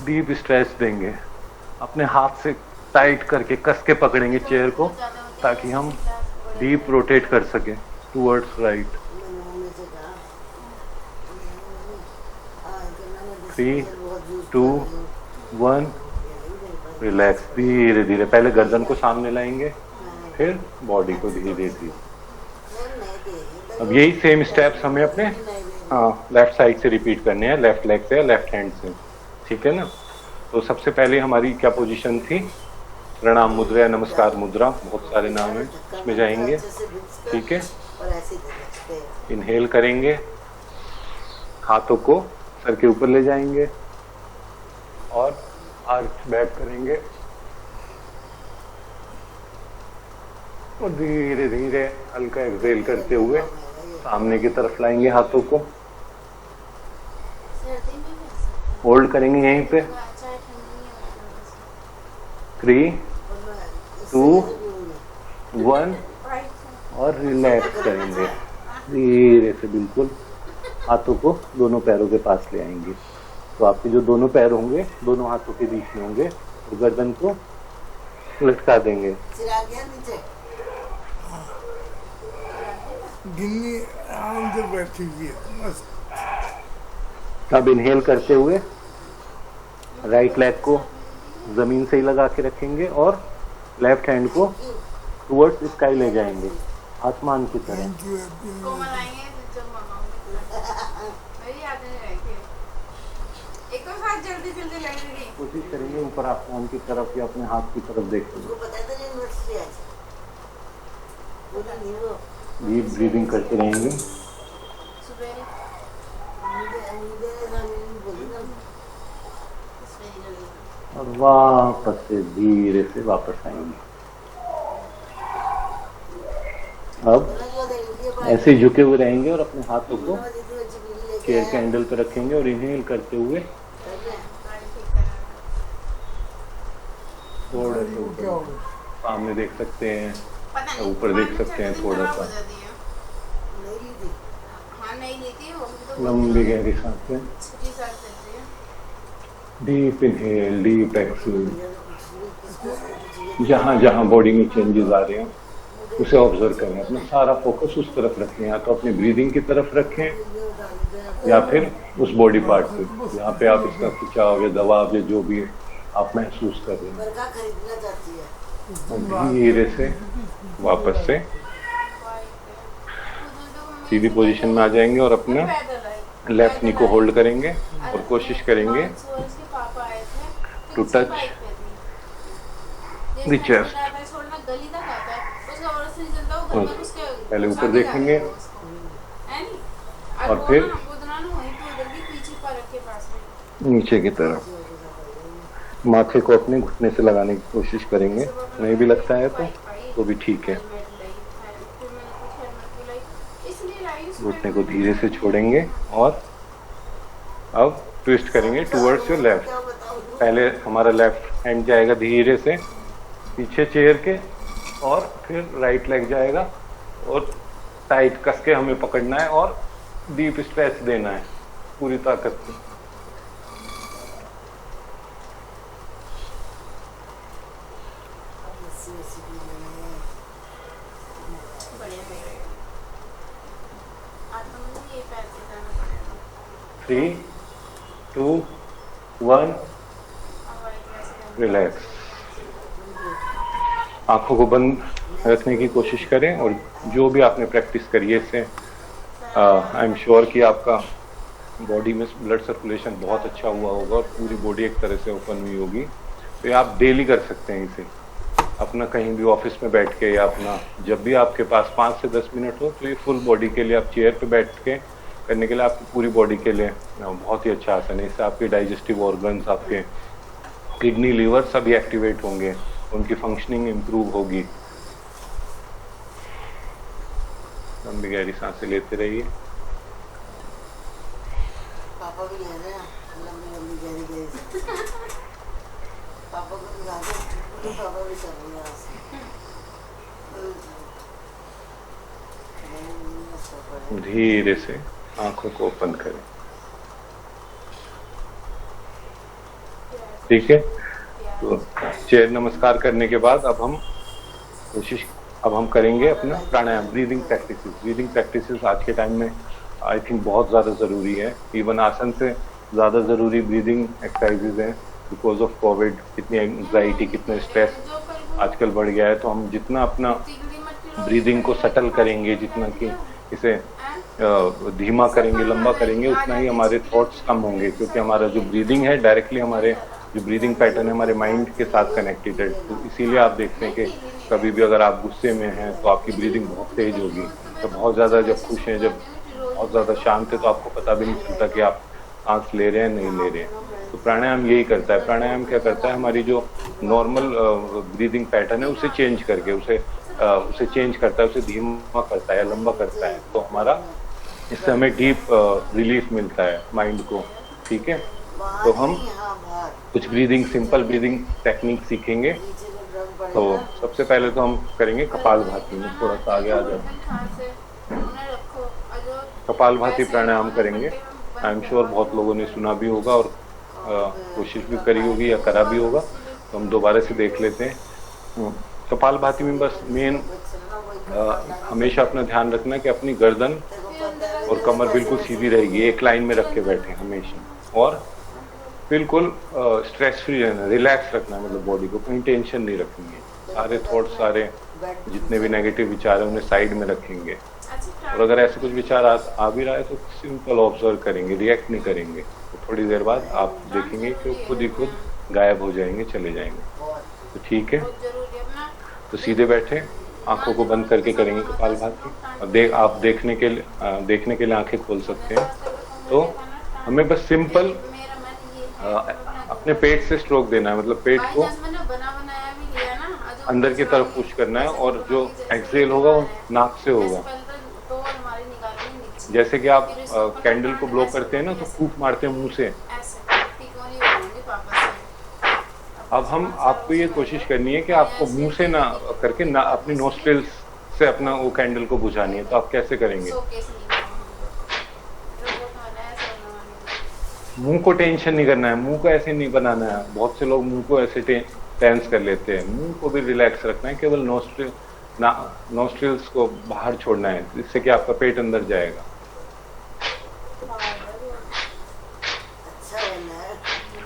डीप स्ट्रेच देंगे, अपने हाथ से टाइट करके कस के पकड़ेंगे चेयर को ताकि हम डीप रोटेट कर सके टूवर्ड्स राइट। मैंने होने से कहा, हाँ, कि मैंने 3, डिस्कशन बहुत यूज 2, कर 1 रिलैक्स। धीरे धीरे पहले गर्दन को सामने लाएंगे, फिर बॉडी को धीरे धीरे। अब यही सेम स्टेप्स हमें अपने लेफ्ट साइड से रिपीट करने हैं, लेफ्ट लेग से या लेफ्ट हैंड से, ठीक है ना। तो सबसे पहले हमारी क्या पोजीशन थी? प्रणाम मुद्रा या नमस्कार मुद्रा, बहुत सारे नाम हैं, उसमें जाएंगे, ठीक है। और ऐसे दे सकते हैं। इनहेल करेंगे, हाथों को सर के ऊपर ले जाएंगे और आर्च बैक करेंगे और धीरे धीरे हल्का एक्सहेल करते हुए सामने की तरफ लाएंगे हाथों को। होल्ड करेंगे यहीं पे। 3, 2, 1 और रिलैक्स करेंगे धीरे से। बिल्कुल हाथों को दोनों पैरों के पास ले आएंगे। तो आपके जो दोनों पैर होंगे दोनों हाथों के बीच में होंगे और गर्दन को लटका देंगे। सिर आ गया नीचे। गिन्नी आराम से बैठी हुई है, मस्त। अब इनहेल करते हुए राइट लेग को जमीन से ही लगा के रखेंगे और लेफ्ट हैंड को टुवर्ड्स स्काई ले जाएंगे, आसमान की तरह। थैंक यू हैप्पी कोमल आएंगे तो जब मंगाऊंगी। मेरी याद नहीं रहेगी। एक और साथ जल्दी जल्दी लगेगी। कोशिश करेंगे ऊपर आसमान की तरफ या अपने हाथ की तरफ देखते उसको पता था नहीं यूनिवर्सिटी आज। बोला नहीं वो। हुए डीप ब्रीदिंग करते रहेंगे। सुबह मुझे नहीं बोली ना। और वापस से धीरे से वापस आएंगे। अब ऐसे ही झुके हुए रहेंगे और अपने हाथों को चेयर के हैंडल पर रखेंगे और इनहेल करते हुए थोड़ा सा क्या ऊपर होगा? सामने देख सकते हैं, पता नहीं ऊपर देख सकते हैं थोड़ा सा। नहीं ली थी। हाँ नहीं ली थी वो भी तो लंबी गहरी सांसें। छुट्टी साथ चलती है। Deep inhale, deep exhale. जहाँ जहाँ बॉडी में चेंजेस आ रहे हैं उसे ऑब्जर्व करें, अपना सारा फोकस उस तरफ रखें, या तो अपनी ब्रीदिंग की तरफ रखें या फिर उस बॉडी पार्ट पे जहाँ पे आप इसका खिंचाव या दबाव या जो भी आप महसूस कर रहे हैं। बरका खरीदना चाहती है। और धीरे से वापस से सीधी पोजीशन में आ जाएंगे और अपना लेफ्ट नी को होल्ड करेंगे और कोशिश करेंगे टू touch the chest। पहले ऊपर देखेंगे और फिर नीचे की तरफ माथे को अपने घुटने से लगाने की कोशिश करेंगे। नहीं भी लगता है तो भी ठीक है। घुटने को धीरे से छोड़ेंगे और अब ट्विस्ट करेंगे टुवर्ड्स योर लेफ्ट। पहले हमारा लेफ्ट हैंड जाएगा धीरे से पीछे चेयर के और फिर राइट लेग जाएगा और टाइट कस के हमें पकड़ना है और डीप स्ट्रेच देना है पूरी ताकत से। Three, 2, 1 relax. आंखों को बंद रखने की कोशिश करें और जो भी आपने प्रैक्टिस करी है इससे आई एम श्योर कि आपका बॉडी में ब्लड सर्कुलेशन बहुत अच्छा हुआ होगा और पूरी बॉडी एक तरह से ओपन हुई होगी। तो ये आप डेली कर सकते हैं इसे, अपना कहीं भी ऑफिस में बैठ के या अपना जब भी आपके पास 5 से 10 मिनट हो तो ये फुल बॉडी के लिए आप चेयर पे बैठ के करने के लिए आपकी पूरी बॉडी के लिए बहुत ही अच्छा आसन है। इससे आपके डाइजेस्टिव ऑर्गन्स, आपके किडनी, लीवर सभी एक्टिवेट होंगे, उनकी फंक्शनिंग इम्प्रूव होगी लंबी गहरी सांसें लेते रहिए। पापा भी ले रहे हैं लंबी लंबी गहरी गहरी। पापा को दिखा दो, पापा भी कर रहे हैं ऐसे। धीरे से आंखों को ओपन करें। ठीक है, तो चेयर नमस्कार करने के बाद अब हम करेंगे अपना प्राणायाम, ब्रीदिंग प्रैक्टिसेस। ब्रीदिंग प्रैक्टिसेस आज के टाइम में आई थिंक बहुत ज़्यादा ज़रूरी है। इवन आसन से ज़्यादा ज़रूरी ब्रीदिंग एक्सरसाइजेज हैं। बिकॉज ऑफ कोविड कितनी एंग्जाइटी, कितना स्ट्रेस आजकल बढ़ गया है। तो हम जितना अपना ब्रीदिंग को सटल करेंगे, जितना कि इसे धीमा करेंगे, लंबा करेंगे, उतना ही हमारे थॉट्स कम होंगे। क्योंकि हमारा जो ब्रीदिंग है डायरेक्टली हमारे जो ब्रीदिंग पैटर्न है हमारे माइंड के साथ कनेक्टेड है। तो इसीलिए आप देखते हैं कि कभी भी अगर आप गुस्से में हैं तो आपकी ब्रीदिंग बहुत तेज होगी। तो बहुत ज़्यादा जब खुश हैं, जब बहुत ज़्यादा शांत है, तो आपको पता भी नहीं चलता कि आप सांस ले रहे हैं नहीं ले रहे हैं। तो प्राणायाम यही करता है। प्राणायाम क्या करता है, हमारी जो नॉर्मल ब्रीदिंग पैटर्न है उसे चेंज करके उसे चेंज करता है, उसे धीमा करता है या लंबा करता है। तो हमारा इससे हमें डीप रिलीफ मिलता है माइंड को। ठीक है, तो हम कुछ ब्रीदिंग, सिंपल ब्रीदिंग टेक्निक सीखेंगे। तो सबसे पहले तो हम करेंगे कपालभाति में, थोड़ा सा आगे आ जाए। कपालभाति प्राणायाम करेंगे। आई एम श्योर बहुत लोगों ने सुना भी होगा और कोशिश भी करी होगी या करा भी होगा। तो हम दोबारा से देख लेते हैं। कपालभाति में बस मेन हमेशा अपना ध्यान रखना कि अपनी गर्दन और कमर बिल्कुल सीधी रहेगी, एक लाइन में रख के बैठे हमेशा। और बिल्कुल स्ट्रेस फ्री रहना, रिलैक्स रखना है, मतलब बॉडी को कहीं टेंशन नहीं रखनी है। सारे थॉट्स, सारे जितने भी नेगेटिव विचार हैं उन्हें साइड में रखेंगे। और अगर ऐसे कुछ विचार आ भी रहा है तो सिंपल ऑब्जर्व करेंगे, रिएक्ट नहीं करेंगे। तो थोड़ी देर बाद आप देखेंगे कि खुद ही खुद गायब हो जाएंगे, चले जाएंगे। तो ठीक है, तो सीधे बैठे, आंखों को बंद करके करेंगे कपालभाति। आप देखने के लिए आंखें खोल सकते हैं। तो हमें बस सिंपल अपने पेट से स्ट्रोक देना है, मतलब पेट को अंदर की तरफ पुश करना है। और जो एक्सहेल होगा वो नाक से होगा। जैसे कि आप कैंडल को ब्लो करते हैं ना, तो फूंक मारते हैं मुंह से। अब आपको ये कोशिश करनी है कि आपको मुंह से ना करके ना अपनी नोस्ट्रिल्स से अपना वो कैंडल को बुझानी है। तो आप कैसे करेंगे? मुंह को टेंशन नहीं करना है, मुंह को ऐसे नहीं बनाना है। बहुत से लोग मुंह को ऐसे टेंस कर लेते हैं। मुंह को भी रिलैक्स रखना है, केवल नोस्ट्रिल्स को बाहर छोड़ना है, जिससे कि आपका पेट अंदर जाएगा।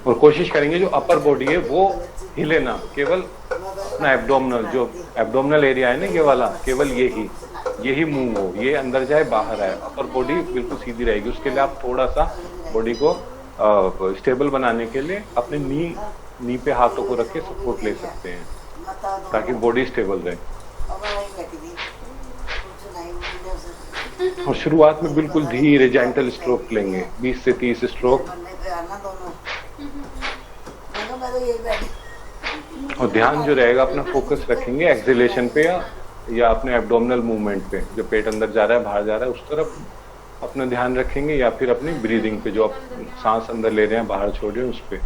और कोशिश करेंगे जो अपर बॉडी है वो हिले ना, केवल अपना एब्डोमिनल, जो एब्डोमिनल एरिया है ना ये वाला, केवल यही मूव हो, ये अंदर जाए बाहर आए। अपर बॉडी बिल्कुल सीधी रहेगी। उसके लिए आप थोड़ा सा बॉडी को स्टेबल बनाने के लिए अपने नी पे हाथों को रख के सपोर्ट ले सकते हैं, ताकि बॉडी स्टेबल रहे। और शुरुआत में बिल्कुल धीरे जेंटल स्ट्रोक लेंगे, 20 से 30 स्ट्रोक। और ध्यान जो रहेगा अपना फोकस रखेंगे एक्सहेलेशन पे या अपने एब्डोमिनल मूवमेंट पे, जो पेट अंदर जा रहा है बाहर जा रहा है उस तरफ अपना ध्यान रखेंगे, या फिर अपनी ब्रीदिंग पे, जो आप सांस अंदर ले रहे हैं बाहर छोड़ रहे हैं उस पे।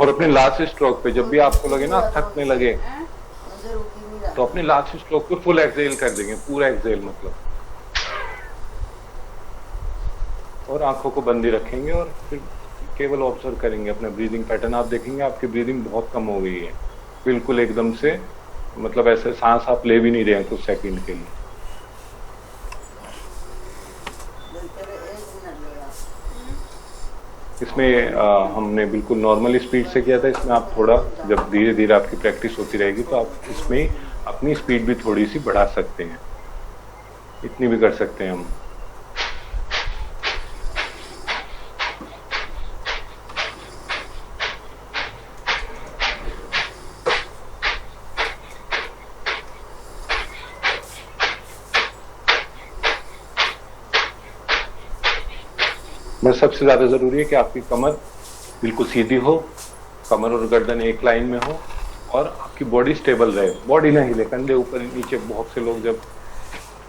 और अपने लास्ट स्ट्रोक पे जब भी आपको लगे ना थकने लगे, तो अपने लास्ट स्ट्रोक पे फुल एक्सहेल कर देंगे, पूरा एक्सहेल मतलब। और आंखों को बंद ही रखेंगे और फिर केवल ऑब्जर्व करेंगे अपना ब्रीदिंग पैटर्न। आप देखेंगे आपकी ब्रीदिंग बहुत कम हो गई है, बिल्कुल एकदम से, मतलब ऐसे सांस आप ले भी नहीं रहे हैं कुछ सेकंड के लिए। इसमें हमने बिल्कुल नॉर्मल स्पीड से किया था। इसमें आप थोड़ा, जब धीरे धीरे आपकी प्रैक्टिस होती रहेगी तो आप इसमें अपनी स्पीड भी थोड़ी सी बढ़ा सकते हैं, इतनी भी कर सकते हैं हम। इसमें सबसे ज्यादा जरूरी है कि आपकी कमर बिल्कुल सीधी हो, कमर और गर्दन एक लाइन में हो और आपकी बॉडी स्टेबल रहे, बॉडी ना हिले, कंधे ऊपर नीचे। बहुत से लोग जब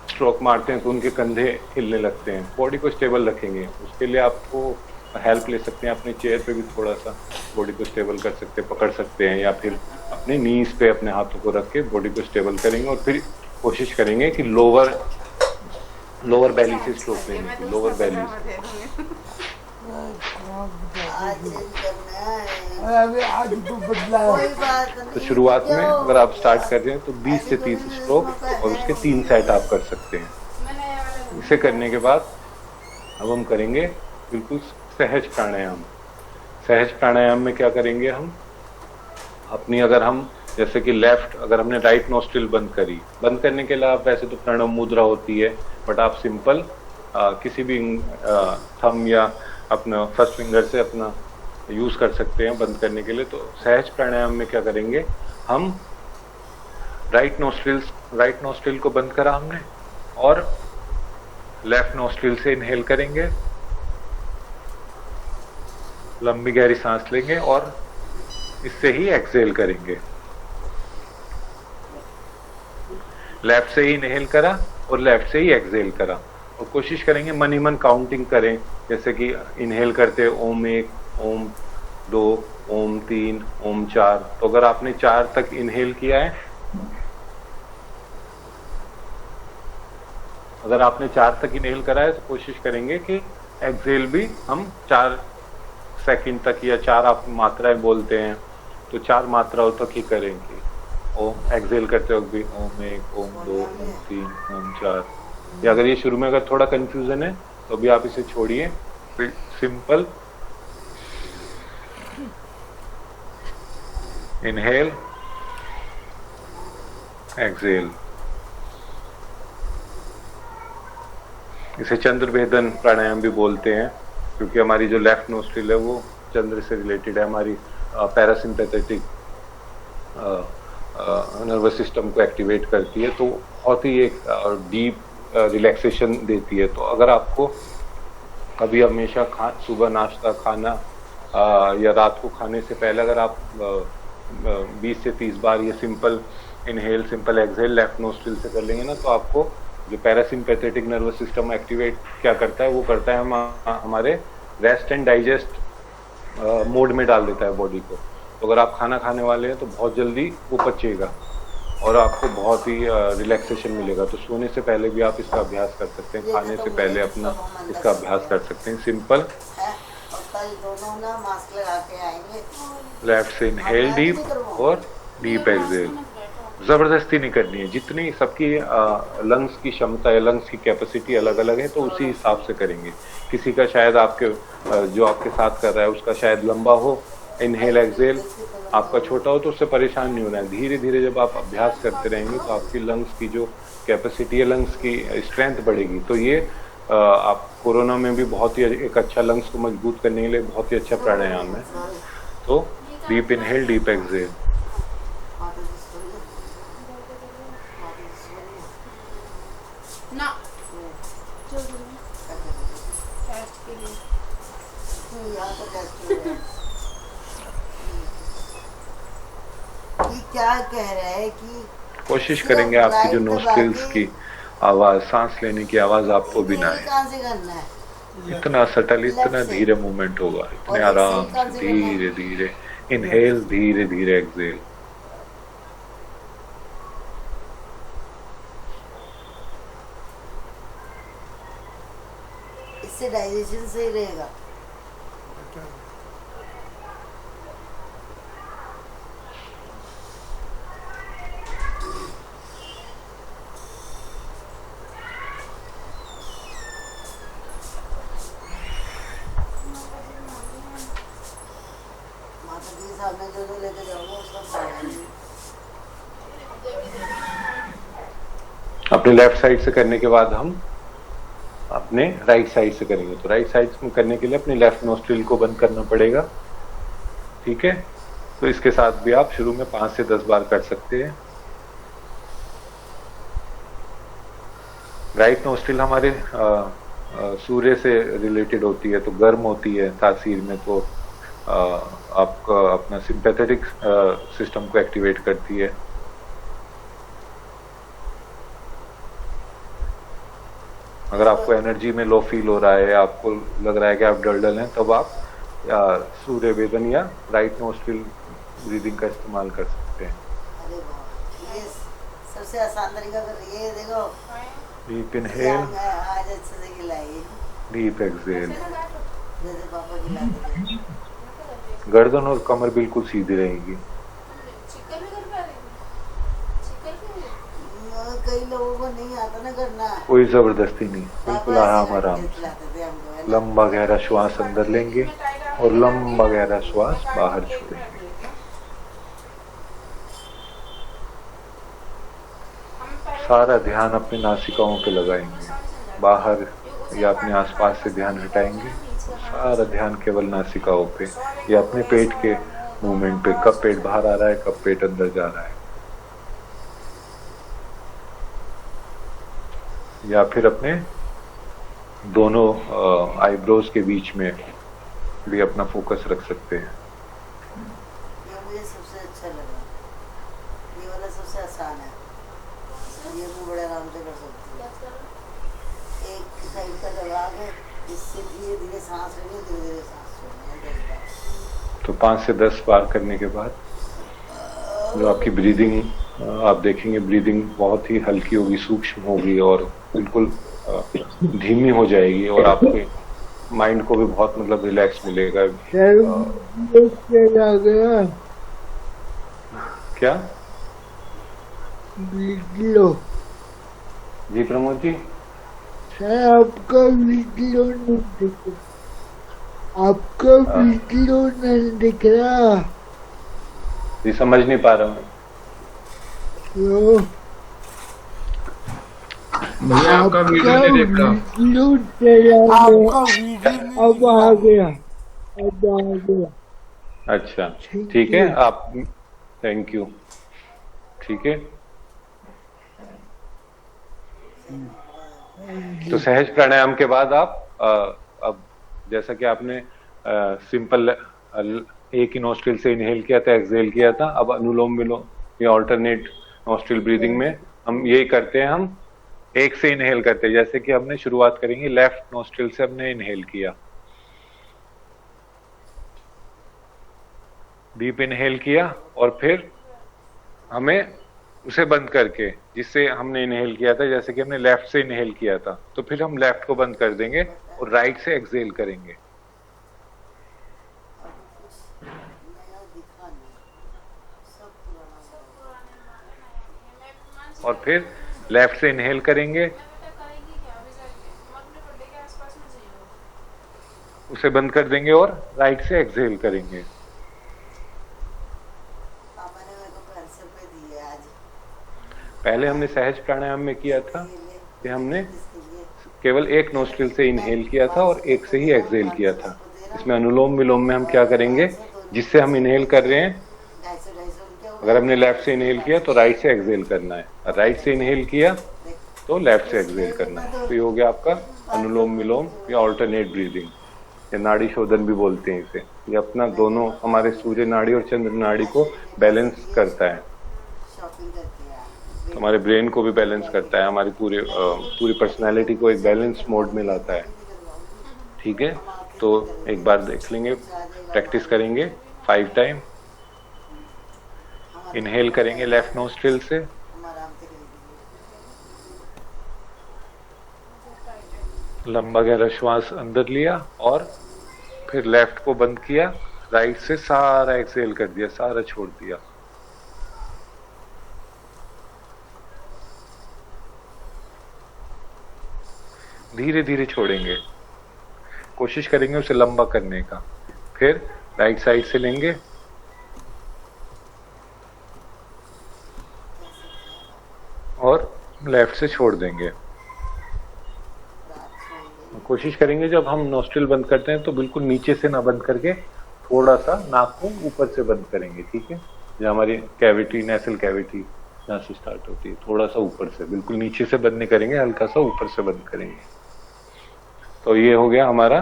स्ट्रोक मारते हैं तो उनके कंधे हिलने लगते हैं। बॉडी को स्टेबल रखेंगे, उसके लिए आपको हेल्प ले सकते हैं, अपने चेयर पे भी थोड़ा सा बॉडी को स्टेबल कर सकते हैं, पकड़ सकते हैं, या फिर अपने नीज पे अपने हाथों को रख के बॉडी को स्टेबल करेंगे और फिर कोशिश करेंगे कि लोअर बैली से स्ट्रोक लेने की, लोअर बैली से। आज करना है। और अभी आज तो बदला कोई है। बात नहीं। तो शुरुआत में अगर आप स्टार्ट कर रहे हैं तो 20 से 30 स्ट्रोक और उसके 3 सेट आप कर सकते हैं। इसे करने के बाद अब हम करेंगे बिल्कुल सहज प्राणायाम। सहज प्राणायाम में क्या करेंगे हम, अपनी अगर हम जैसे कि लेफ्ट, अगर हमने राइट नोस्ट्रिल बंद करी, बंद करने के लिए आप वैसे तो प्रणव मुद्रा होती है, बट आप सिंपल किसी भी थंब या अपना फर्स्ट फिंगर से अपना यूज कर सकते हैं बंद करने के लिए। तो सहज प्राणायाम में क्या करेंगे, हम राइट नोस्ट्रिल को बंद करा हमने और लेफ्ट नोस्ट्रिल से इनहेल करेंगे, लंबी गहरी सांस लेंगे और इससे ही एक्सहेल करेंगे। लेफ्ट से ही इनहेल करा और लेफ्ट से ही एक्सहेल करा और कोशिश करेंगे मन ही मन काउंटिंग करें, जैसे कि इनहेल करते ओम 1, ओम 2, ओम 3, ओम 4। तो अगर आपने 4 तक इनहेल किया है, अगर आपने 4 तक इनहेल करा है तो कोशिश करेंगे कि एक्सहेल भी हम 4 सेकंड तक, या 4 आप मात्राएं बोलते हैं तो 4 मात्राओं तक ही करेंगे। ओम एक्सहेल करते वक्त भी ओम 1, ओम 2, ओम 3, ओम 4। या अगर ये शुरू में अगर थोड़ा कंफ्यूजन है तो भी आप इसे छोड़िए, फिर सिंपल इनहेल एक्सहेल। इसे चंद्रभेदन प्राणायाम भी बोलते हैं, क्योंकि हमारी जो लेफ्ट नोस्ट्रिल है वो चंद्र से रिलेटेड है, हमारी पैरासिम्पैथेटिक नर्वस सिस्टम को एक्टिवेट करती है, तो बहुत ही एक डीप रिलैक्सेशन देती है। तो अगर आपको कभी हमेशा सुबह नाश्ता खाना या रात को खाने से पहले अगर आप 20 से 30 बार ये simple inhale simple exhale left nostril से कर लेंगे ना, तो आपको जो पैरासिम्पैथेटिक नर्वस सिस्टम एक्टिवेट क्या करता है, वो करता है हमारे रेस्ट एंड डाइजेस्ट मोड में डाल देता है बॉडी को। तो अगर आप खाना खाने वाले हैं तो बहुत जल्दी वो पचेगा और आपको बहुत ही रिलैक्सेशन मिलेगा। तो सोने से पहले भी आप इसका अभ्यास कर सकते हैं, खाने से पहले अपना इसका अभ्यास कर सकते हैं। सिंपल कल दोनों ना मास्क लगा के आएंगे। लेफ्ट से इनहेल डीप और डीप एक्सहेल। जबरदस्ती नहीं करनी है, जितनी सबकी लंग्स की क्षमता है, लंग्स की कैपेसिटी अलग अलग है, तो उसी हिसाब से करेंगे। किसी का शायद आपके जो आपके साथ कर रहा है उसका शायद लंबा हो इनहेल एक्सहेल, आपका छोटा हो, तो उससे परेशान नहीं होना है। धीरे धीरे जब आप अभ्यास करते रहेंगे तो आपकी लंग्स की जो कैपेसिटी है, लंग्स की स्ट्रेंथ बढ़ेगी। तो ये आप कोरोना में भी बहुत ही एक अच्छा लंग्स को मजबूत करने के लिए बहुत ही अच्छा प्राणायाम है। तो डीप इनहेल डीप एक्सहेल। ना टेस्ट के लिए ये क्या कह रहा है कि कोशिश करेंगे आपकी जो नोस्ट्रिल्स की आवाज, सांस लेने की आवाज आपको भी ना आए। कहाँ से करना है? इतना सटल, इतना धीरे मूवमेंट होगा, इतने आराम से धीरे धीरे इनहेल धीरे धीरे एक्सहेल। इससे डाइजेशन सही रहेगा। माता जी के सामने जो लेके जाऊंगा उसका खाना। अपने लेफ्ट साइड से करने के बाद हम अपने राइट साइड से करेंगे। तो राइट साइड में करने के लिए अपने लेफ्ट नोस्ट्रिल को बंद करना पड़ेगा, ठीक है। तो इसके साथ भी आप शुरू में 5 से 10 बार कर सकते हैं। राइट नोस्ट्रिल हमारे सूर्य से रिलेटेड होती है, तो गर्म होती है तासीर में, तो आपका अपना सिंपैथेटिक सिस्टम को एक्टिवेट करती है। अगर आपको एनर्जी में लो फील हो रहा है, आपको लग रहा है कि आप डल हैं, तब आप सूर्य वेदन या राइट नोस्ट्रिल ब्रीदिंग का इस्तेमाल कर सकते हैं। अरे वाह, ये सबसे आसान तरीका कर, ये देखो डीप इनहेल, आज अच्छे से खिलाई, डीप एक्सहेल। जैसे पापा खिलाते थे। गर्दन और कमर बिल्कुल सीधी रहेगी। कई लोगों को नहीं आता ना करना। कोई जबरदस्ती नहीं, बिल्कुल आराम आराम से। खिलाते थे हमको, है ना? लंबा गहरा श्वास अंदर लेंगे और लंबा गहरा श्वास बाहर छोड़ेंगे। सारा ध्यान अपने नासिकाओं पे लगाएंगे, बाहर या अपने आसपास से ध्यान हटाएंगे। सारा ध्यान केवल नासिकाओं पे या अपने पेट के मूवमेंट पे, कब पेट बाहर आ रहा है, कब पेट अंदर जा रहा है। या फिर अपने दोनों आईब्रोज के बीच में भी अपना फोकस रख सकते हैं। ये मुझे सबसे अच्छा लगा, ये वाला सबसे आसान है, ये मैं बड़े आराम से कर सकती हूँ। एक साइड का दबा के इससे धीरे धीरे सांस लेनी, धीरे धीरे सांस छोड़नी। तो 5 से 10 बार करने के बाद जो आपकी ब्रीदिंग, आप देखेंगे ब्रीदिंग बहुत ही हल्की होगी, सूक्ष्म होगी और बिल्कुल धीमी हो जाएगी, और आपके माइंड को भी बहुत मतलब रिलैक्स मिलेगा। गया क्या वीडियो जी प्रमोद जी? सर आपका वीडियो नहीं दिख, आपका वीडियो नहीं दिख रहा। जी समझ नहीं पा रहा हूँ। भैया आपका वीडियो नहीं देख रहा। वीडियो चला गया, अब आ गया, अब आ गया। अच्छा ठीक है, आप थैंक यू। ठीक है, तो सहज प्राणायाम के बाद आप अब जैसा कि आपने सिंपल एक ही नोस्ट्रिल से इनहेल किया था, एक्सहेल किया था, अब अनुलोम विलोम या ऑल्टरनेट नोस्ट्रिल ब्रीदिंग में हम यही करते हैं। हम एक से इनहेल करते हैं, जैसे कि हमने शुरुआत करेंगे लेफ्ट नोस्ट्रिल से, हमने इनहेल किया, डीप इनहेल किया, और फिर हमें उसे बंद करके, जिससे हमने इनहेल किया था, जैसे कि हमने लेफ्ट से इनहेल किया था, तो फिर हम लेफ्ट को बंद कर देंगे और राइट से एक्सहेल करेंगे। और फिर लेफ्ट से इनहेल करेंगे, उसे बंद कर देंगे और राइट से एक्सहेल करेंगे। पहले हमने सहज प्राणायाम में किया था कि हमने केवल एक नोस्ट्रिल से इनहेल किया था और एक से ही एक्सहेल किया था। इसमें अनुलोम विलोम में हम क्या करेंगे, जिससे हम इनहेल कर रहे हैं, अगर हमने लेफ्ट से इनहेल किया तो राइट से एक्सहेल करना है, और राइट से इनहेल किया तो लेफ्ट से एक्सहेल करना है। तो ये हो गया आपका अनुलोम विलोम या ऑल्टरनेट ब्रीदिंग, या नाड़ी शोधन भी बोलते हैं इसे। ये अपना दोनों हमारे सूर्य नाड़ी और चंद्र नाड़ी को बैलेंस करता है, हमारे ब्रेन को भी बैलेंस करता है, हमारी पूरी पर्सनालिटी को एक बैलेंस मोड में लाता है। ठीक है, तो एक बार देख लेंगे, प्रैक्टिस करेंगे 5 टाइम। इनहेल करेंगे लेफ्ट नोस्ट्रिल से, लंबा गहरा श्वास अंदर लिया और फिर लेफ्ट को बंद किया, राइट से सारा एक्सहेल कर दिया, सारा छोड़ दिया। धीरे धीरे छोड़ेंगे, कोशिश करेंगे उसे लंबा करने का। फिर राइट साइड से लेंगे और लेफ्ट से छोड़ देंगे। कोशिश करेंगे जब हम नोस्ट्रिल बंद करते हैं तो बिल्कुल नीचे से ना बंद करके थोड़ा सा नाक को ऊपर से बंद करेंगे। ठीक है, जो हमारी कैविटी, नेसल कैविटी जहाँ से स्टार्ट होती है, थोड़ा सा ऊपर से, बिल्कुल नीचे से बंद नहीं करेंगे, हल्का सा ऊपर से बंद करेंगे। तो ये हो गया हमारा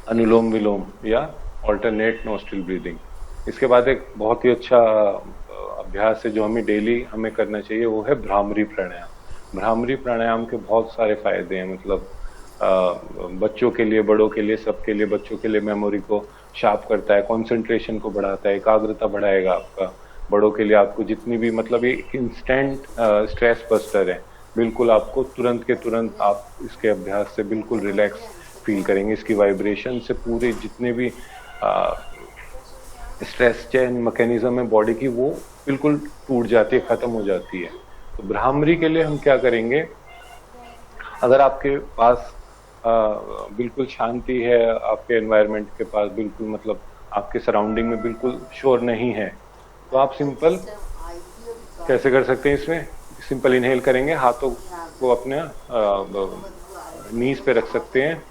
अनुलोम विलोम या ऑल्टरनेट नोस्ट्रिल ब्रीदिंग। इसके बाद एक बहुत ही अच्छा अभ्यास है जो हमें करना चाहिए, वो है भ्रामरी प्राणायाम। भ्रामरी प्राणायाम के बहुत सारे फायदे हैं, मतलब बच्चों के लिए, बड़ों के लिए, सबके लिए। बच्चों के लिए मेमोरी को शार्प करता है, कंसंट्रेशन को बढ़ाता है, एकाग्रता बढ़ाएगा आपका। बड़ों के लिए आपको जितनी भी, मतलब ये इंस्टेंट स्ट्रेस बस्टर है, बिल्कुल आपको तुरंत के तुरंत आप इसके अभ्यास से बिल्कुल रिलैक्स फील करेंगे। इसकी वाइब्रेशन से पूरे जितने भी स्ट्रेस चेन मैकेनिज्म है बॉडी की, वो बिल्कुल टूट जाती है, खत्म हो जाती है। तो भ्रामरी के लिए हम क्या करेंगे, अगर आपके पास बिल्कुल शांति है, आपके एनवायरनमेंट के पास बिल्कुल, मतलब आपके सराउंडिंग में बिल्कुल शोर नहीं है, तो आप सिंपल कैसे कर सकते हैं, इसमें सिंपल इनहेल करेंगे, हाथों को अपने नीज पे रख सकते हैं,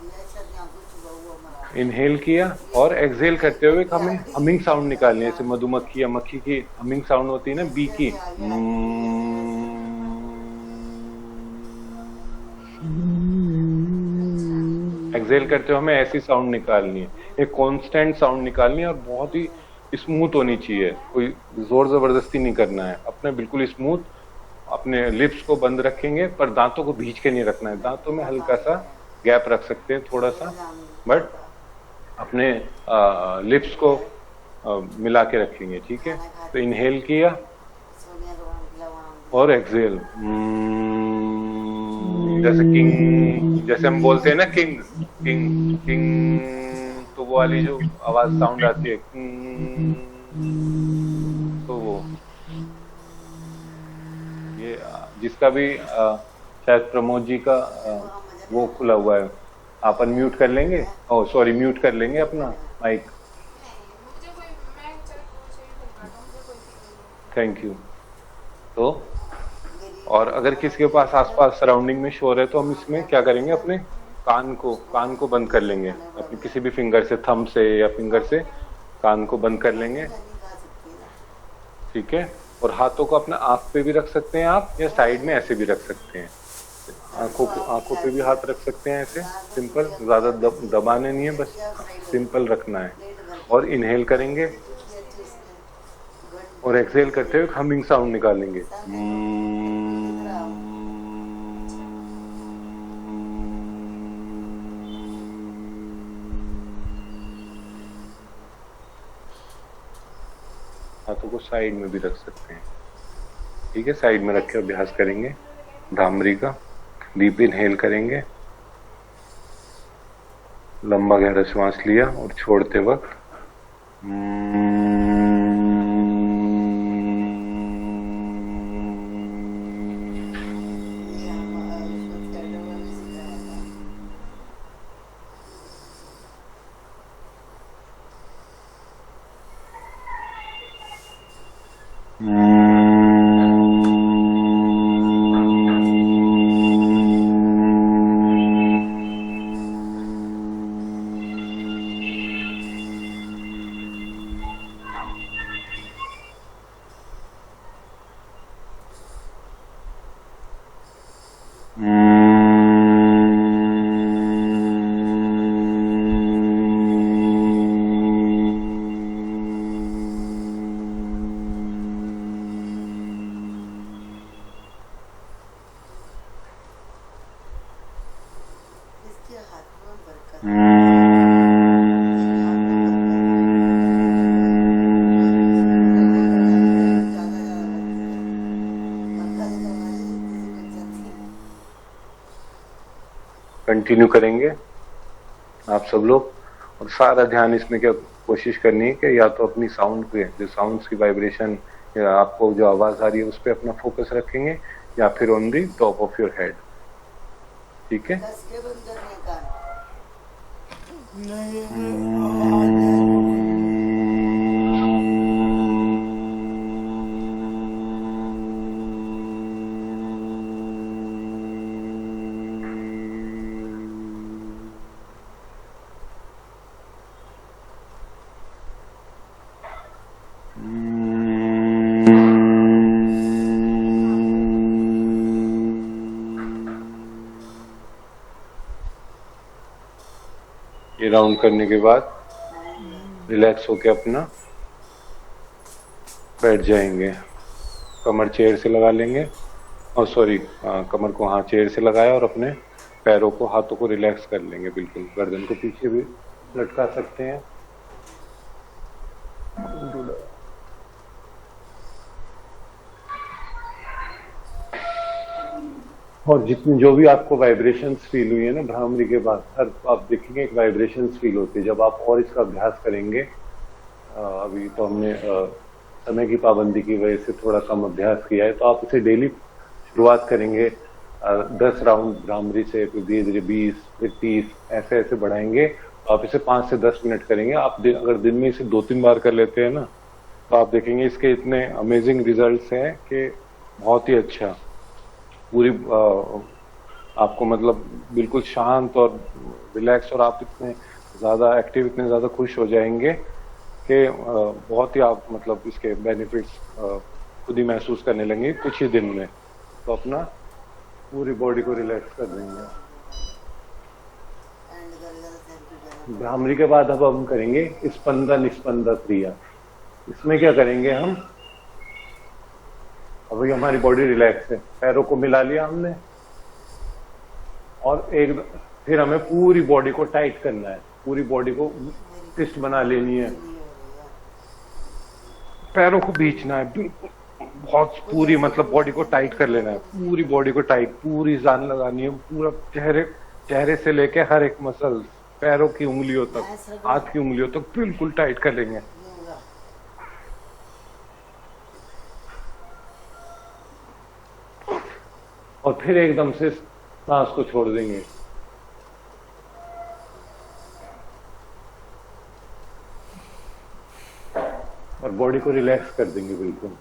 इनहेल किया, और एक्सहेल करते हुए हमें हमिंग साउंड निकालनी है, जैसे मधुमक्खी या मक्खी की हमिंग साउंड होती है ना, बी की। एक्सहेल करते हुए हमें ऐसी साउंड निकालनी है, एक कांस्टेंट साउंड निकालनी है, और बहुत ही स्मूथ होनी चाहिए, कोई जोर जबरदस्ती नहीं करना है, अपने बिल्कुल स्मूथ। अपने लिप्स को बंद रखेंगे, पर दांतों को भींच के नहीं रखना है, दांतों में हल्का सा गैप रख सकते हैं थोड़ा सा, बट अपने लिप्स को मिला के रखेंगे, ठीक है। तो इनहेल किया और एक्सहेल, जैसे किंग, जैसे हम बोलते हैं ना किंग किंग किंग, तो वो वाली जो आवाज साउंड आती है किंग, तो वो ये जिसका भी शायद प्रमोद जी का वो खुला हुआ है, आप अनम्यूट कर लेंगे, ओह सॉरी, म्यूट कर लेंगे अपना माइक। Thank you. तो और अगर किसी के पास आसपास सराउंडिंग में शोर है, तो हम इसमें क्या करेंगे, अपने कान को बंद कर लेंगे, अपने किसी भी फिंगर से, थंब से या फिंगर से कान को बंद कर लेंगे, ठीक है। और हाथों को अपना आंख पे भी रख सकते हैं आप, या साइड में ऐसे भी रख सकते हैं, आंखों पे भी हाथ रख सकते हैं ऐसे, सिंपल, ज्यादा दबाने नहीं है, बस सिंपल रखना है। और इनहेल करेंगे और एक्सहेल करते हुए हमिंग साउंड निकालेंगे। हाथों को साइड में भी रख सकते हैं, ठीक है, साइड में रख के अभ्यास करेंगे भ्रामरी का। डीप इनहेल करेंगे, लंबा गहरा श्वास लिया, और छोड़ते वक्त कंटिन्यू करेंगे आप सब लोग। और सारा ध्यान इसमें क्या कोशिश करनी है कि या तो अपनी साउंड पे, जो साउंड्स की वाइब्रेशन या आपको जो आवाज आ रही है उस पर अपना फोकस रखेंगे, या फिर on the top of your head, ठीक है। राउंड करने के बाद रिलैक्स होके अपना बैठ जाएंगे। कमर चेयर से लगा लेंगे, और सॉरी कमर को हाँ चेयर से लगाया, और अपने पैरों को हाथों को रिलैक्स कर लेंगे। बिल्कुल गर्दन को पीछे भी लटका सकते हैं। और जितनी जो भी आपको वाइब्रेशंस फील हुई है ना भ्रामरी के बाद, हर आप देखेंगे एक वाइब्रेशंस फील होती है। जब आप और इसका अभ्यास करेंगे, अभी तो हमने समय की पाबंदी की वजह से थोड़ा कम अभ्यास किया है, तो आप इसे डेली शुरुआत करेंगे 10 राउंड भ्रामरी से, फिर धीरे धीरे 20, फिर 30, ऐसे ऐसे बढ़ाएंगे। तो आप इसे 5 से 10 मिनट करेंगे। आप अगर दिन में इसे 2-3 बार कर लेते हैं ना, तो आप देखेंगे इसके इतने अमेजिंग रिजल्ट्स हैं कि बहुत ही अच्छा। पूरी आपको मतलब बिल्कुल शांत और रिलैक्स, और आप इतने ज़्यादा एक्टिव, इतने ज़्यादा खुश हो जाएंगे कि बहुत ही आप मतलब इसके बेनिफिट्स खुद ही महसूस करने लगेंगे कुछ ही दिन में। तो अपना पूरी बॉडी को रिलैक्स कर देंगे। भ्रामरी के बाद अब हम करेंगे स्पंदन स्पंदन क्रिया। इसमें क्या करेंगे हम, अभी हमारी बॉडी रिलैक्स है, पैरों को मिला लिया हमने, और फिर हमें पूरी बॉडी को टाइट करना है, पूरी बॉडी को फिस्ट बना लेनी है, पैरों को खींचना है, बिल्कुल बहुत पूरी मतलब बॉडी को टाइट कर लेना है, पूरी बॉडी को टाइट, पूरी जान लगानी है, पूरा चेहरे से लेके हर एक मसल, पैरों की उंगलियों तक, हाथ की उंगलियों तक बिल्कुल टाइट कर लेंगे। और फिर एकदम से सांस को छोड़ देंगे। और बॉडी को रिलैक्स कर देंगे बिल्कुल।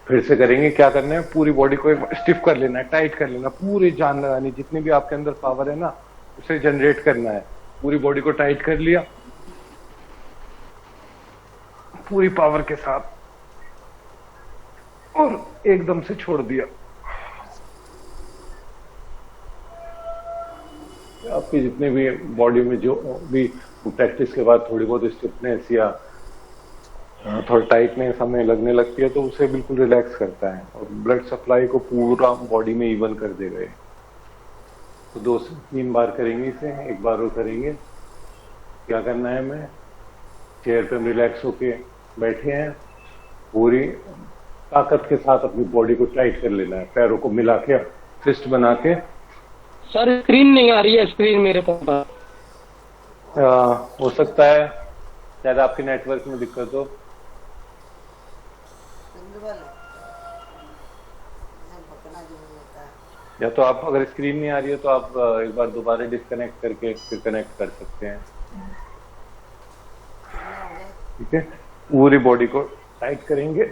फिर से करेंगे, क्या करना है, पूरी बॉडी को स्टिफ कर लेना है, टाइट कर लेना, पूरी जान लगानी, जितनी भी आपके अंदर पावर है ना उसे जनरेट करना है। पूरी बॉडी को टाइट कर लिया पूरी पावर के साथ, और एकदम से छोड़ दिया। आपकी जितने भी बॉडी में जो भी प्रैक्टिस के बाद थोड़ी बहुत स्टिफनेस या थोड़ा टाइटनेस हमें लगने लगती है, तो उसे बिल्कुल रिलैक्स करता है और ब्लड सप्लाई को पूरा बॉडी में इवन कर देगा। तो 2 से 3 बार करेंगे इसे, एक बार और करेंगे। क्या करना है, हमें चेयर पे रिलैक्स होके बैठे हैं, पूरी ताकत के साथ अपनी बॉडी को टाइट कर लेना है, पैरों को मिला के फिस्ट बना के। सर स्क्रीन नहीं आ रही है, स्क्रीन मेरे पास। हो सकता है शायद आपके नेटवर्क में दिक्कत हो। या तो आप अगर स्क्रीन नहीं आ रही है तो आप एक बार दोबारा डिस्कनेक्ट करके फिर कनेक्ट कर सकते हैं। ठीक है, पूरी बॉडी को टाइट करेंगे,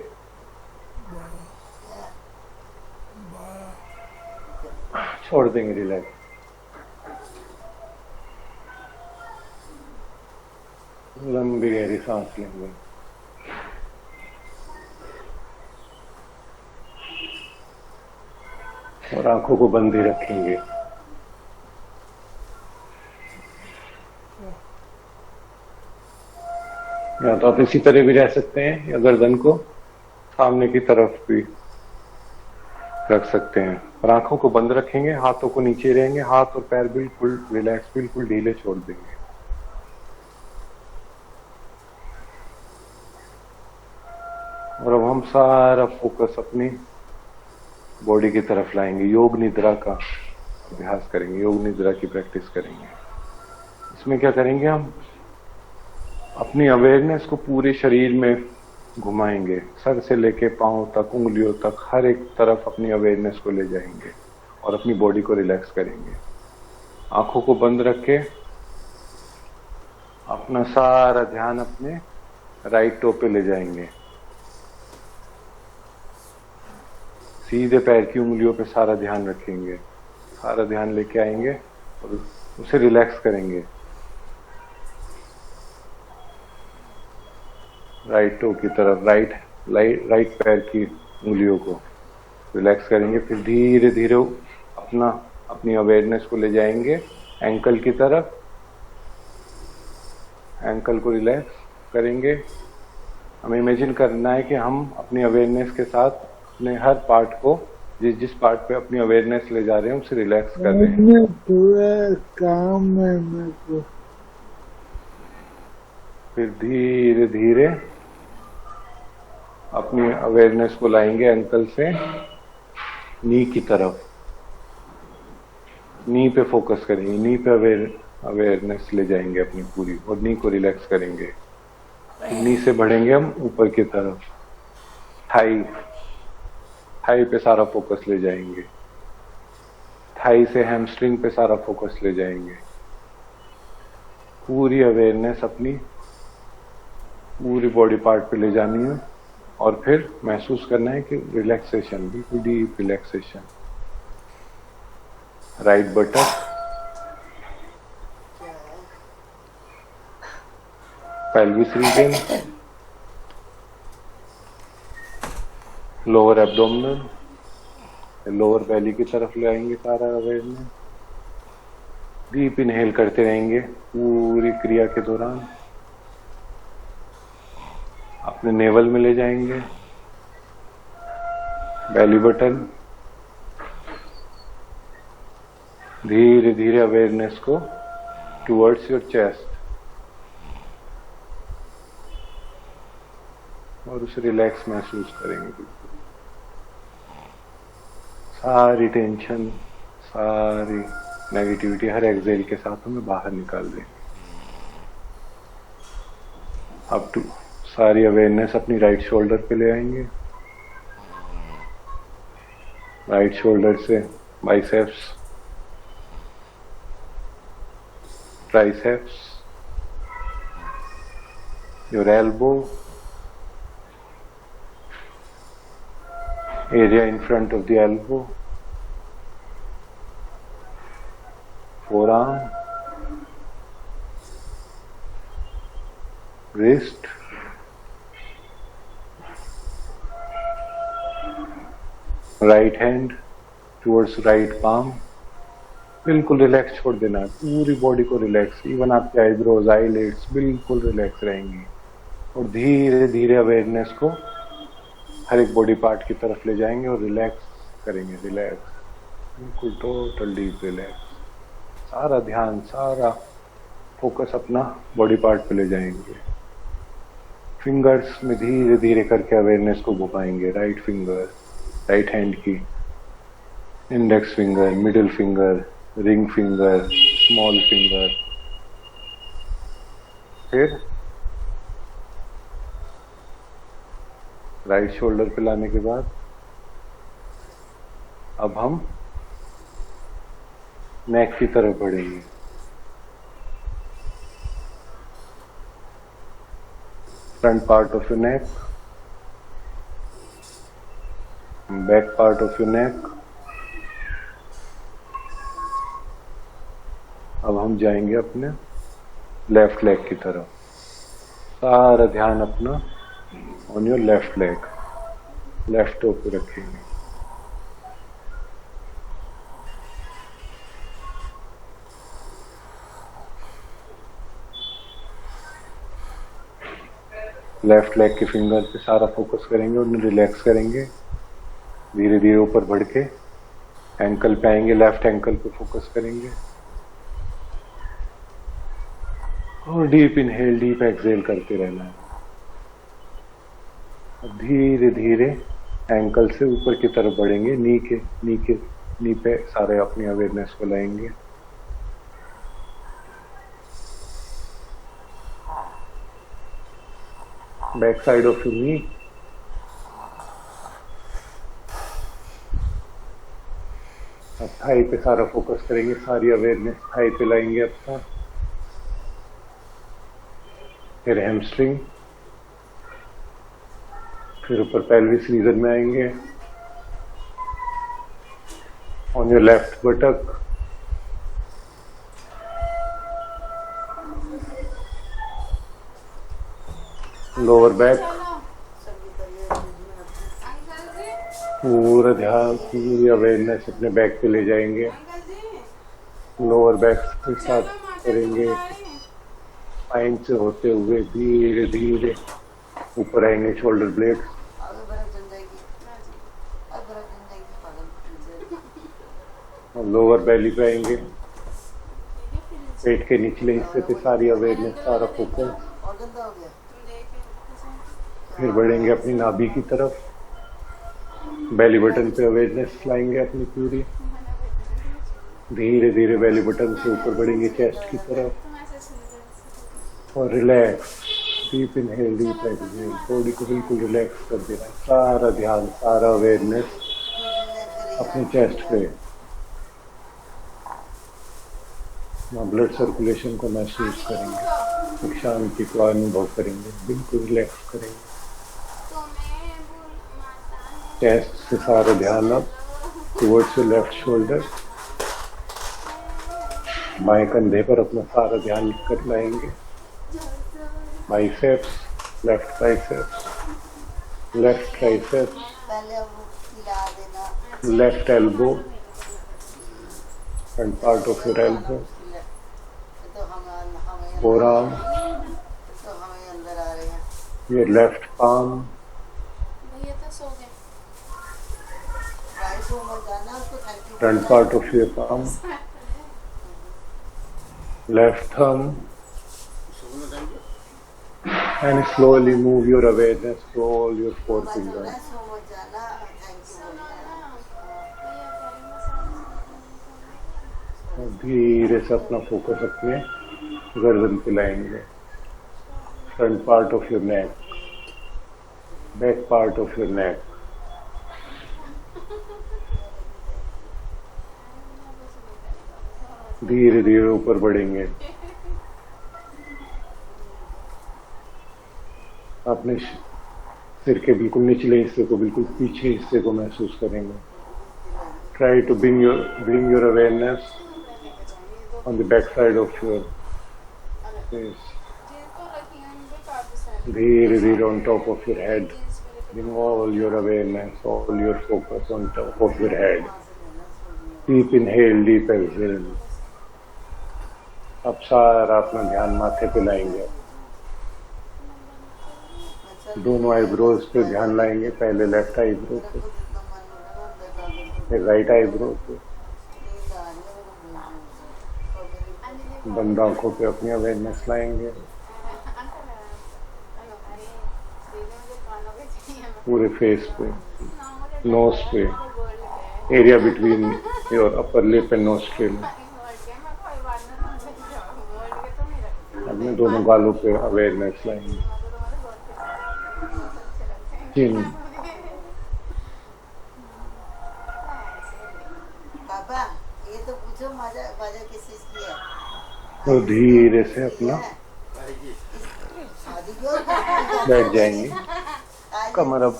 छोड़ देंगे रिलैक्स। लंबी गहरी सांस लेंगे, और आंखों को बंद ही रखेंगे। या तो आप इसी तरह भी रह सकते हैं, या गर्दन को सामने की तरफ भी रख सकते हैं, और आंखों को बंद रखेंगे, हाथों को नीचे रहेंगे, हाथ और पैर बिल्कुल रिलैक्स, बिल्कुल ढीले छोड़ देंगे। और अब हम सारा फोकस अपनी बॉडी की तरफ लाएंगे, योग निद्रा का अभ्यास करेंगे, योग निद्रा की प्रैक्टिस करेंगे। इसमें क्या करेंगे, हम अपनी अवेयरनेस को पूरे शरीर में घुमाएंगे, सर से लेके पांव तक, उंगलियों तक, हर एक तरफ अपनी अवेयरनेस को ले जाएंगे और अपनी बॉडी को रिलैक्स करेंगे। आंखों को बंद रख के अपना सारा ध्यान अपने राइट टो पे ले जाएंगे, सीधे पैर की उंगलियों पे सारा ध्यान रखेंगे, सारा ध्यान लेके आएंगे और उसे रिलैक्स करेंगे। राइट टो की तरफ, राइट पैर की उंगलियों को रिलैक्स करेंगे। फिर धीरे धीरे अपना अपनी अवेयरनेस को ले जाएंगे एंकल की तरफ। एंकल को रिलैक्स करेंगे। हमें इमेजिन करना है कि हम अपनी अवेयरनेस के साथ अपने हर पार्ट को, जिस पार्ट पे अपनी अवेयरनेस ले जा रहे हैं उसे रिलैक्स कर रहे हैं। पूरा काम है मेरे को। फिर धीरे धीरे अपनी अवेयरनेस को लाएंगे एंकल से नी की तरफ। नी पे फोकस करेंगे, नी पे अवेयरनेस ले जाएंगे अपनी पूरी, और नी को रिलैक्स करेंगे। नी से बढ़ेंगे हम ऊपर की तरफ, थाई। थाई पे सारा फोकस ले जाएंगे। थाई से हैमस्ट्रिंग पे सारा फोकस ले जाएंगे। पूरी अवेयरनेस अपनी पूरी बॉडी पार्ट पे ले जानी है, और फिर महसूस करना है कि रिलैक्सेशन, बिल्कुल deep relaxation. Right buttock, pelvis region, lower abdominal, lower belly की तरफ ले आएंगे सारा अवेयरनेस। डीप इनहेल करते रहेंगे पूरी क्रिया के दौरान। अपने नेवल में ले जाएंगे, बेली बटन। धीरे धीरे अवेयरनेस को टुवर्ड्स योर चेस्ट, और उसे रिलैक्स महसूस करेंगे। बिल्कुल सारी टेंशन, सारी नेगेटिविटी हर एक्सेल के साथ हमें बाहर निकाल देंगे। अब टू सारी अवेयरनेस अपनी राइट शोल्डर पे ले आएंगे। राइट शोल्डर से biceps, triceps, your elbow, area in front of the elbow, forearm, wrist, right hand towards right palm। बिल्कुल रिलैक्स छोड़ देना है, पूरी बॉडी को रिलैक्स। इवन आपके आईब्रोज, आईलिड्स बिल्कुल रिलैक्स रहेंगी, और धीरे धीरे अवेयरनेस को हर एक बॉडी पार्ट की तरफ ले जाएंगे और रिलैक्स करेंगे। रिलैक्स, बिल्कुल टोटल डीप रिलैक्स। सारा ध्यान, सारा फोकस अपना बॉडी पार्ट पे ले जाएंगे। फिंगर्स में धीरे धीरे करके अवेयरनेस को घुमाएंगे। राइट फिंगर, राइट हैंड की, index finger, middle finger, ring finger, small finger. फिर राइट शोल्डर पे लाने के बाद अब हम नेक की तरफ बढ़ेंगे। Front part of your neck, back part of your neck. अब हम जाएंगे अपने लेफ्ट लेग की तरफ। सारा ध्यान अपना on your left leg, left toe पे रखेंगे। लेफ्ट लेग के फिंगर पे सारा फोकस करेंगे, उन्हें रिलैक्स करेंगे। धीरे धीरे ऊपर बढ़ के एंकल पे आएंगे, लेफ्ट एंकल पे फोकस करेंगे, और डीप इनहेल, डीप एक्सहेल करते रहना है। धीरे धीरे एंकल से ऊपर की तरफ बढ़ेंगे, नी पे सारे अपनी अवेयरनेस को लाएंगे। Back side of your knee, अब थाई पे सारा फोकस करेंगे, सारी अवेयरनेस थाई पे लाएंगे अपना। फिर हैमस्ट्रिंग, फिर ऊपर पेल्विस रीजन में आएंगे। On your left बटक, lower back, पूरा ध्यान, पूरी अवेयरनेस अपने बैक पे ले जाएंगे। लोअर बैक के साथ करेंगे, स्पाइन से होते हुए धीरे धीरे ऊपर आएंगे शोल्डर ब्लेड, अभी बर्फ जम जाएगी, अब बर्फ जम जाएगी, पागल। और लोअर बेली पे आएंगे, पेट के निचले हिस्से पे सारी अवेयरनेस, सारा फोकस। और गंदा हो गया। फिर बढ़ेंगे अपनी नाभि की तरफ, बेली बटन पे अवेयरनेस लाएंगे अपनी पूरी, धीरे धीरे बेली बटन से ऊपर बढ़ेंगे चेस्ट की तरफ और relax, deep inhale deep exhale, body को बिल्कुल रिलैक्स कर देना, सारा ध्यान, सारा अवेयरनेस अपने चेस्ट पे। ब्लड सर्कुलेशन को महसूस करेंगे, एक शांति को अनुभव करेंगे, बिल्कुल रिलैक्स करेंगे। चेस्ट से सारा ध्यान अब टुवर्ड्स योर लेफ्ट शोल्डर, बाएं कंधे पर अपना सारा ध्यान कर लाएंगे, biceps, left biceps, left triceps, पहले अब खिला देना। Left elbow, front part of your elbow, तो हमें फोरआर्म, तो हमें अंदर आ रहे हैं। योर लेफ्ट पाम, भैया तो सो गए। राइट को मत जाना, उसको thank you. Front part of your palm, left thumb, and slowly move your awareness to all your four fingers. सो मत जाना, थैंक यू। और धीरे से अपना फोकस अपने गर्दन पे लाएंगे, front part of your neck, back part of your neck, धीरे धीरे ऊपर बढ़ेंगे, अपने सिर के बिल्कुल निचले हिस्से को, बिल्कुल पीछे हिस्से को महसूस करेंगे। Try to bring your awareness on the back side of your face. धीरे धीरे on top of your head, bring all your awareness, all your focus on top of your head. Deep inhale, deep exhale. अब सारा अपना ध्यान माथे पे लाएंगे, दोनों आईब्रोज पे ध्यान लाएंगे, पहले लेफ्ट आईब्रो पे, फिर राइट आईब्रो पे, बंद आंखों पे अपनी अवेयरनेस लाएंगे, पूरे फेस पे, नोज पे, area between your upper lip and nostril, अपने दोनों गालों पे अवेयरनेस लाएंगे, चिन, पापा ये तो पूछो मजा मजा किस चीज की है। तो धीरे से अपना शादी क्यों बैठ जाएंगे, कमर अब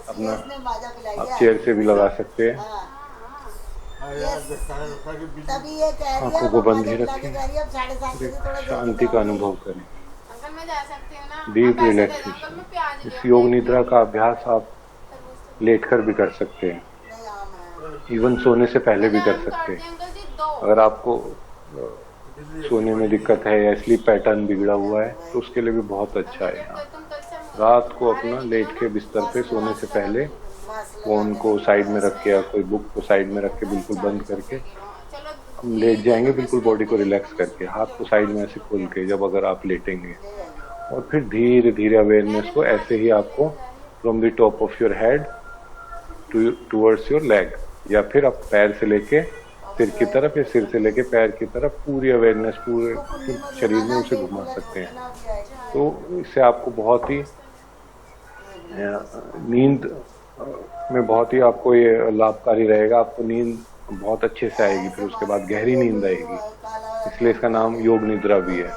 अपना आप चेयर से भी लगा सकते हैं, तभी ये कह रही है आंखों को बंद ही रखें, अब 7:30 बजे थोड़ा शांति का अनुभव करें, अंकल मैं जा सकती हूँ ना? डीप आप पैसे दे दो, रिलैक्सेशन। अंकल मैं प्याज ले इस आऊँ। योग निद्रा का अभ्यास आप लेटकर भी कर सकते हैं, नहीं आम है। इवन सोने से पहले भी कर सकते हैं। अंकल जी दो। अगर आपको सोने में दिक्कत है या स्लीप पैटर्न बिगड़ा हुआ है तो उसके लिए भी बहुत अच्छा है। तुम कल से रात को अपना लेट के बिस्तर पे सोने से पहले फोन को साइड में रख के या कोई बुक को साइड में रख के बिल्कुल बंद करके चलो हम लेट जाएंगे, बिल्कुल बॉडी को रिलैक्स करके, हाथ को साइड में ऐसे खोल के जब अगर आप लेटेंगे, और फिर धीरे धीरे अवेयरनेस को ऐसे ही आपको from the top of your head towards your leg, या फिर आप पैर से लेके सिर की तरफ या सिर से लेके पैर की तरफ पूरी अवेयरनेस पूरे शरीर में उसे घुमा सकते हैं। तो इससे आपको बहुत ही नींद में बहुत ही आपको ये लाभकारी रहेगा, आपको नींद बहुत अच्छे से आएगी, फिर उसके बाद गहरी नींद आएगी, इसलिए इसका नाम योग निद्रा भी है।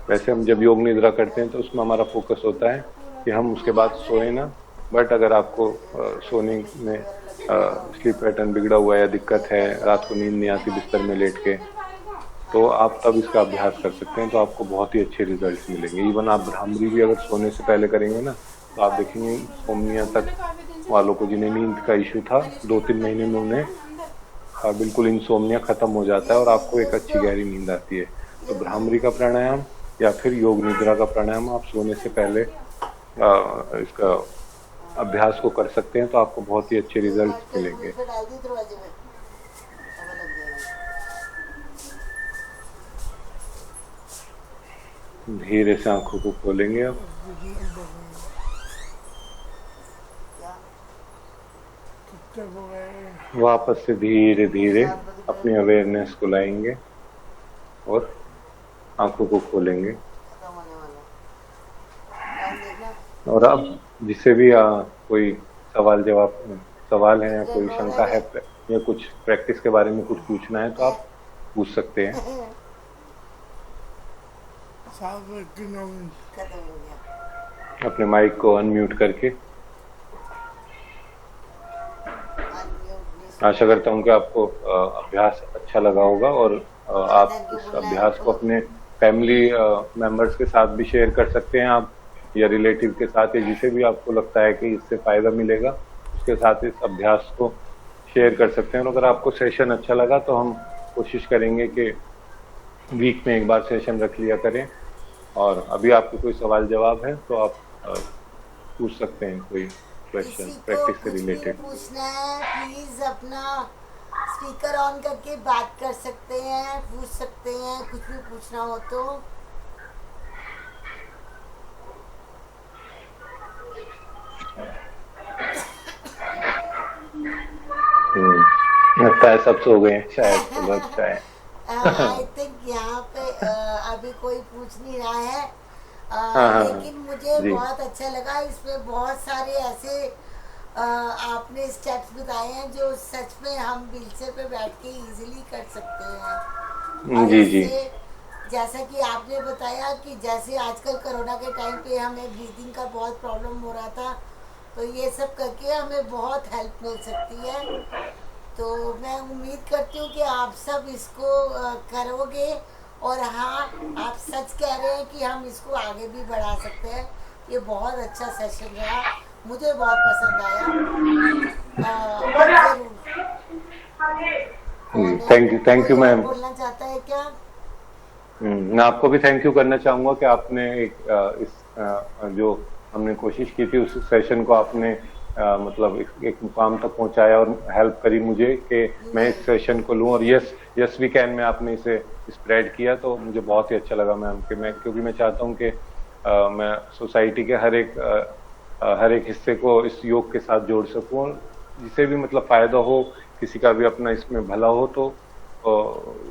वैसे हम जब योग निद्रा करते हैं तो उसमें हमारा फोकस होता है कि हम उसके बाद सोए ना, बट अगर आपको सोने में स्लीप पैटर्न बिगड़ा हुआ है या दिक्कत है, रात को नींद नहीं आती बिस्तर में लेट के, तो आप तब इसका अभ्यास कर सकते हैं, तो आपको बहुत ही अच्छे रिजल्ट्स मिलेंगे। इवन आप भ्रामरी भी अगर सोने से पहले करेंगे ना तो आप देखेंगे इंसोम्निया तक वालों को जिन्हें नींद का इशू था 2-3 महीने में उन्हें बिल्कुल इंसोम्निया खत्म हो जाता है और आपको एक अच्छी गहरी नींद आती है। तो भ्रामरी का प्राणायाम या फिर योग निद्रा का प्राणायाम आप सोने से पहले इसका अभ्यास को कर सकते हैं, तो आपको बहुत ही अच्छे रिजल्ट मिलेंगे। डाल दी दरवाजे में, हवा लग जाएगी। धीरे से आंखों को खोलेंगे अब। वापस से धीरे धीरे अपनी अवेयरनेस को लाएंगे और आंखों को खोलेंगे। खत्म होने वाला टाइम देखना। और अब जिसे भी कोई सवाल है या कोई शंका है या कुछ प्रैक्टिस के बारे में कुछ पूछना है तो आप पूछ सकते हैं। खत्म हो गया। अपने माइक को अनम्यूट करके। आशा करता हूँ कि आपको अभ्यास अच्छा लगा होगा और आप इस अभ्यास को अपने फैमिली मेंबर्स के साथ भी शेयर कर सकते हैं आप, या रिलेटिव के साथ, या जिसे भी आपको लगता है कि इससे फायदा मिलेगा उसके साथ इस अभ्यास को शेयर कर सकते हैं। और अगर आपको सेशन अच्छा लगा तो हम कोशिश करेंगे कि वीक में एक बार सेशन रख लिया करें। और अभी आपको कोई सवाल जवाब है तो आप पूछ सकते हैं, कोई क्वेश्चन प्रैक्टिस से रिलेटेड पूछना है प्लीज अपना स्पीकर ऑन करके बात कर सकते हैं, पूछ सकते हैं, कुछ भी पूछना हो तो। लगता है सब सो गए हैं शायद, सुबह चाहे आई थिंक यहाँ पे अभी कोई पूछ नहीं रहा है। लेकिन मुझे बहुत अच्छा लगा, इसमें बहुत सारे ऐसे आपने स्टेप्स बताए हैं जो सच में हम व्हीलचेयर पे बैठ के इजीली कर सकते हैं। जी जी। जैसा कि आपने बताया कि जैसे आजकल कोरोना के टाइम पे हमें ब्रीदिंग का बहुत प्रॉब्लम हो रहा था, तो ये सब करके हमें बहुत हेल्प मिल सकती है। तो मैं उम्मीद करती हूँ कि आप सब इसको करोगे। और हाँ, आप सच कह रहे हैं कि हम इसको आगे भी बढ़ा सकते हैं। ये बहुत अच्छा सेशन रहा, मुझे बहुत पसंद आया। Thank you ma'am. बोलना चाहता है क्या? मैं आपको भी थैंक यू करना चाहूँगा कि आपने जो हमने कोशिश की थी उस सेशन को आपने मतलब एक मुकाम तक पहुंचाया और हेल्प करी मुझे कि मैं इस सेशन को लूं। और यस वी कैन में आपने इसे स्प्रेड किया, तो मुझे बहुत ही अच्छा लगा मैम कि क्योंकि मैं चाहता हूं कि मैं सोसाइटी के हर एक हिस्से को इस योग के साथ जोड़ सकूं, जिसे भी मतलब फायदा हो, किसी का भी अपना इसमें भला हो, तो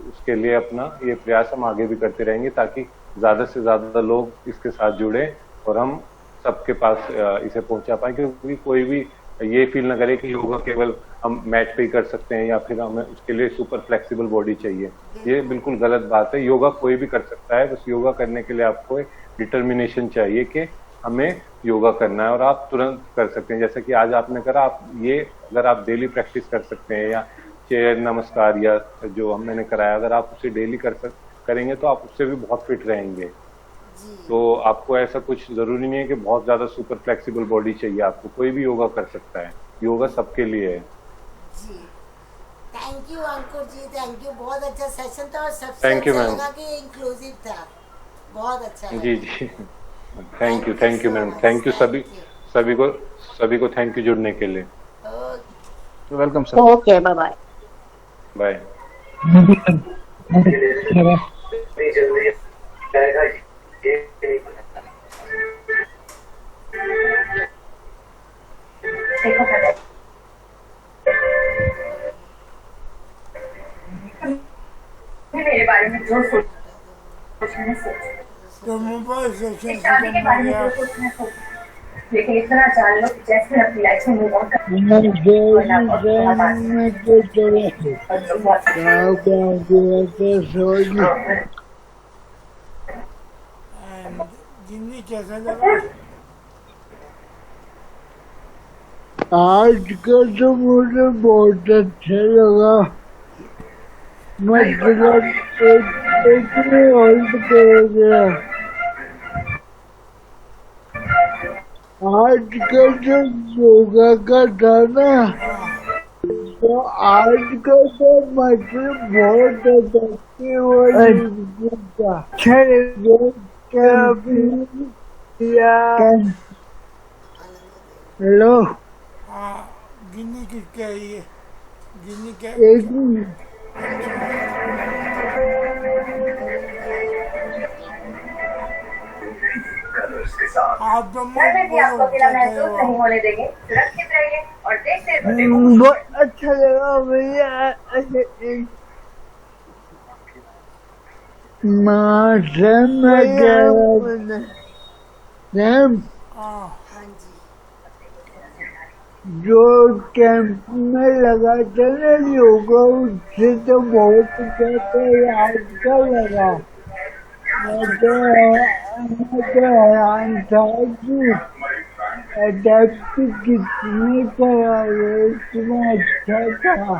उसके लिए अपना ये प्रयास हम आगे भी करते रहेंगे ताकि ज्यादा से ज्यादा लोग इसके साथ जुड़े और हम सबके पास इसे पहुंचा पाए। क्योंकि कोई भी ये फील ना करे कि योगा केवल हम मैट पे ही कर सकते हैं या फिर हमें उसके लिए सुपर फ्लेक्सिबल बॉडी चाहिए, ये बिल्कुल गलत बात है। योगा कोई भी कर सकता है, बस योगा करने के लिए आपको एक डिटर्मिनेशन चाहिए कि हमें योगा करना है और आप तुरंत कर सकते हैं। जैसे कि आज आपने करा, आप ये अगर आप डेली प्रैक्टिस कर सकते हैं, या चेयर नमस्कार या जो मैंने कराया, अगर आप उसे डेली करेंगे तो आप उससे भी बहुत फिट रहेंगे। तो आपको ऐसा कुछ जरूरी नहीं है कि बहुत ज्यादा सुपर फ्लेक्सिबल बॉडी चाहिए आपको, कोई भी योगा कर सकता है, योगा सबके लिए है। जी thank you Ankur ji, thank you. बहुत अच्छा सेशन था और सबसे थैंक यू अच्छा मैम। लगा कि इंक्लूसिव था, बहुत अच्छा लगा। जी जी thank you ma'am, thank you सभी को थैंक यू जुड़ने के लिए। Welcome sir. Okay bye bye bye. मेरे बारे में जो सोचने तो मोबाइल सेशन शादी के बारे में जो सोचना सोच, लेकिन इतना जान लो कि जैसे अपनी लाइफ में मूव ऑन जिंदगी कैसा लगा? आज का तो मुझे बहुत अच्छा लगा। मतलब एक होल्ड कर गया। आज का जो योगा का था ना, तो आज का तो मतलब बहुत अट्रैक्टिव और था। हेलो हाँ गिन्नी किसके आई है गिन्नी क्या एक आप घर में भी आपको अकेला महसूस नहीं होने देंगे। सुरक्षित रहिए और देखते रहिए। बहुत अच्छा लगा भैया। हाँ जी जो कैंप में लगा था ना योगा उससे तो बहुत ज्यादा याद का लगा। मैं तो हैरान था कि अडेप्ट कितने करा रहे इतना अच्छा था।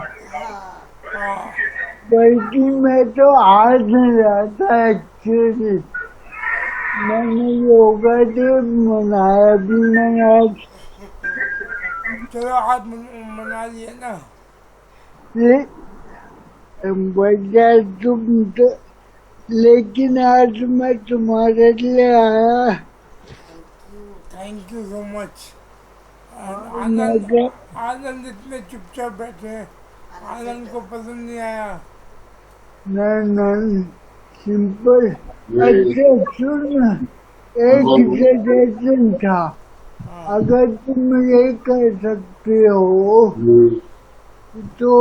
बल्कि मैं तो आज रहा था एक्चुअली। मैंने योगा डे मनाया भी नहीं आज। चलो आज मना लिया ना भैया तुम तो। लेकिन आज मैं तुम्हारे लिए आया। Thank you so much. Anand इतने चुपचाप बैठे हैं। आनंद को पसंद नहीं आया। नहीं सिंपल। अच्छा सुन एक सजेशन था। अगर तुम ये कर सकते हो तो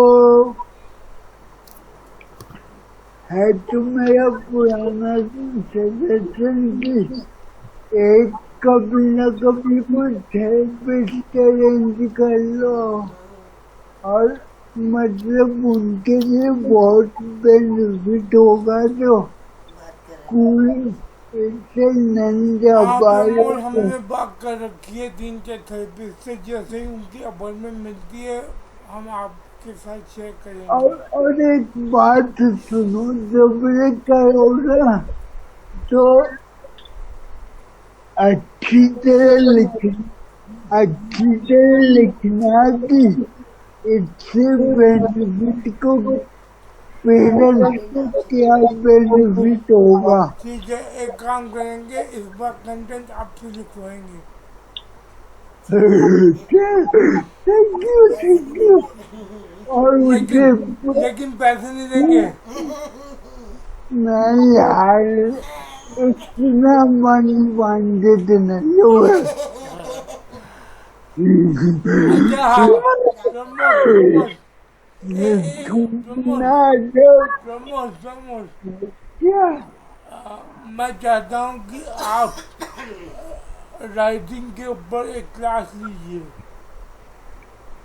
है तो मेरा पुराना सजेशन की एक कभी न कभी कुछ थेरेपिस्ट अरेंज कर लो और मतलब उनके लिए बहुत बेनिफिट होगा। तो स्कूल से हमने बात कर रखी है 3 के थेरेपिस्ट से। जैसे ही उनकी अपॉइंटमेंट मिलती है हम आपके साथ शेयर करेंगे। और एक बात सुनो जब ये करोगे तो अच्छी तरह लिखना कि इससे बेनिफिट को पेरेंट्स को क्या बेनिफिट होगा। ठीक है एक काम करेंगे इस बार कंटेंट आपसे लिखवाएंगे। Thank you. और लेकिन पैसे नहीं देंगे। नहीं यार इतना मनी बांधे नहीं हो। मैं चाहता हूँ कि आप राइटिंग के ऊपर एक क्लास लीजिए।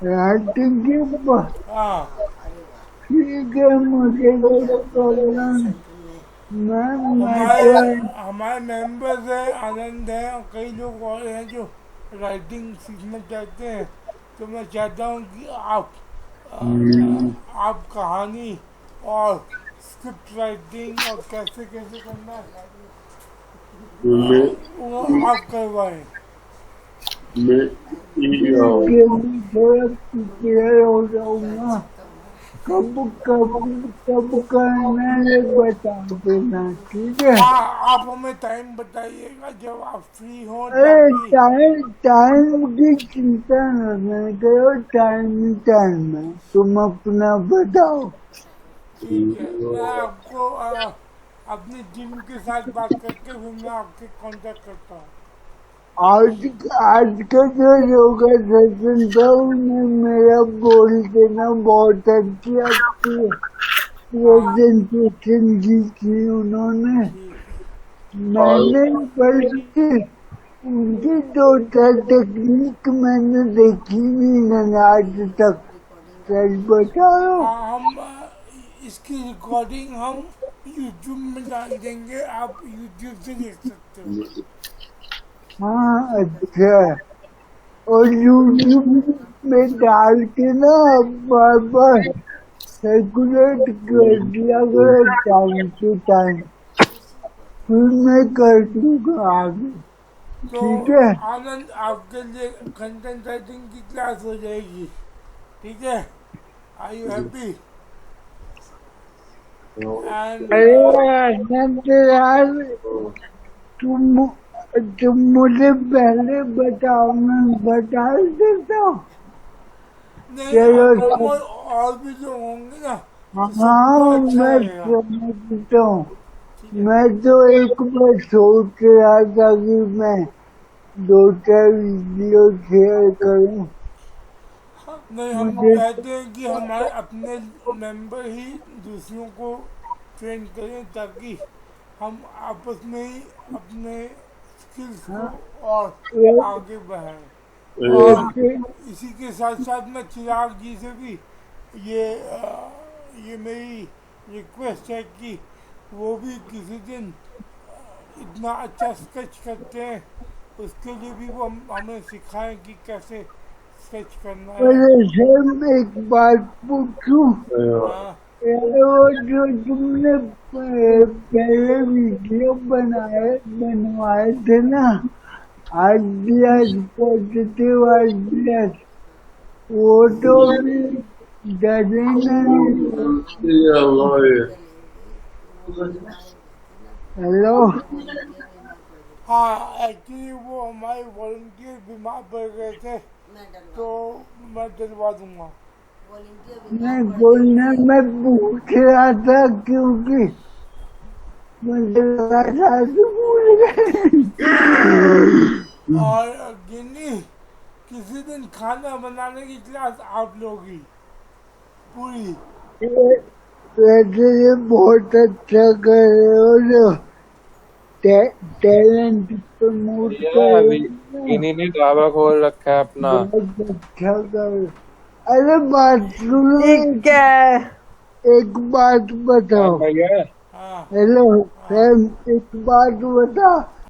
राइटिंग के ऊपर हाँ ठीक है। मुझे प्रॉब्लम हमारे मेंबर्स है आनंद है और कई लोग और हैं जो राइटिंग सीखना चाहते हैं। तो मैं चाहता हूँ कि आप कहानी और स्क्रिप्ट राइटिंग और कैसे कैसे करना वो आप करवाएं। थोड़ा प्रिपेयर हो जाऊंगा। कब करना है बता देना ठीक है। आप हमें टाइम बताइएगा जब आप फ्री हो। टाइम की चिंता न करो। टाइम है तुम अपना बताओ। ठीक है मैं आपको अपनी टीम के साथ बात करके फिर मैं आपके कांटेक्ट करता हूँ। आज का जो योगा सेशन था उन्हें मेरा बोल देना बहुत अच्छी आपकी प्रेजेंटेशन की थी उन्होंने। मैंने बल्कि उनकी 2-4 टेक्निक मैंने देखी नहीं आज तक। सच बता रहा हूँ। इसकी रिकॉर्डिंग हम YouTube में डाल देंगे। आप YouTube से देख सकते हो। हाँ अच्छा। और YouTube में डाल के ना बार सर्कुलेट कर दिया करो टाइम टू टाइम। फिर मैं कर दूंगा आगे। ठीक है आनंद आपके लिए कंटेंट राइटिंग की क्लास हो जाएगी। ठीक है Are you happy? And अरे आनंद यार, तुम मुझे पहले बताओ, मैं बता देता हूँ। नहीं, चलो और भी जो होंगे ना, हाँ मैं समझता हूँ। मैं तो एक बार सोच रहा था कि मैं 2-4 वीडियो शेयर करूँ। नहीं, हम कहते हैं कि हमारे अपने मेंबर ही दूसरों को ट्रेन करें ताकि हम आपस में ही अपने स्किल्स को और आगे बढ़ाएं। और इसी के साथ साथ मैं चिराग जी से भी ये मेरी रिक्वेस्ट है कि वो भी किसी दिन इतना अच्छा स्केच करते हैं, उसके लिए भी वो हमें सिखाएं कि कैसे स्केच करना है। सर एक बात पूछूं? हाँ, वो जो तुमने पहले वीडियो बनवाए थे ना, आइडियाज, पॉजिटिव आइडियाज, वो तो भी डरे नहीं। हेलो, हाँ, एक्चुअली वो हमारे वॉलंटियर बीमार पड़ गए थे तो मैं डलवा दूंगा। मैं बोलने में पूछ रहा था क्योंकि मुझे लगा था कि भूल गए। और गिन्नी, किसी दिन खाना बनाने की क्लास आप लोगी पूरी। वैसे ये बहुत अच्छा कर रहे हो जो टैलेंट प्रमोट कर रहे हो। इन्हीं ने ढाबा खोल रखा है अपना। बहुत अच्छा कर रहे हो। अरे बात सुनो, एक बात बताओ। भैया हाँ, हेलो सैम, एक बात बता।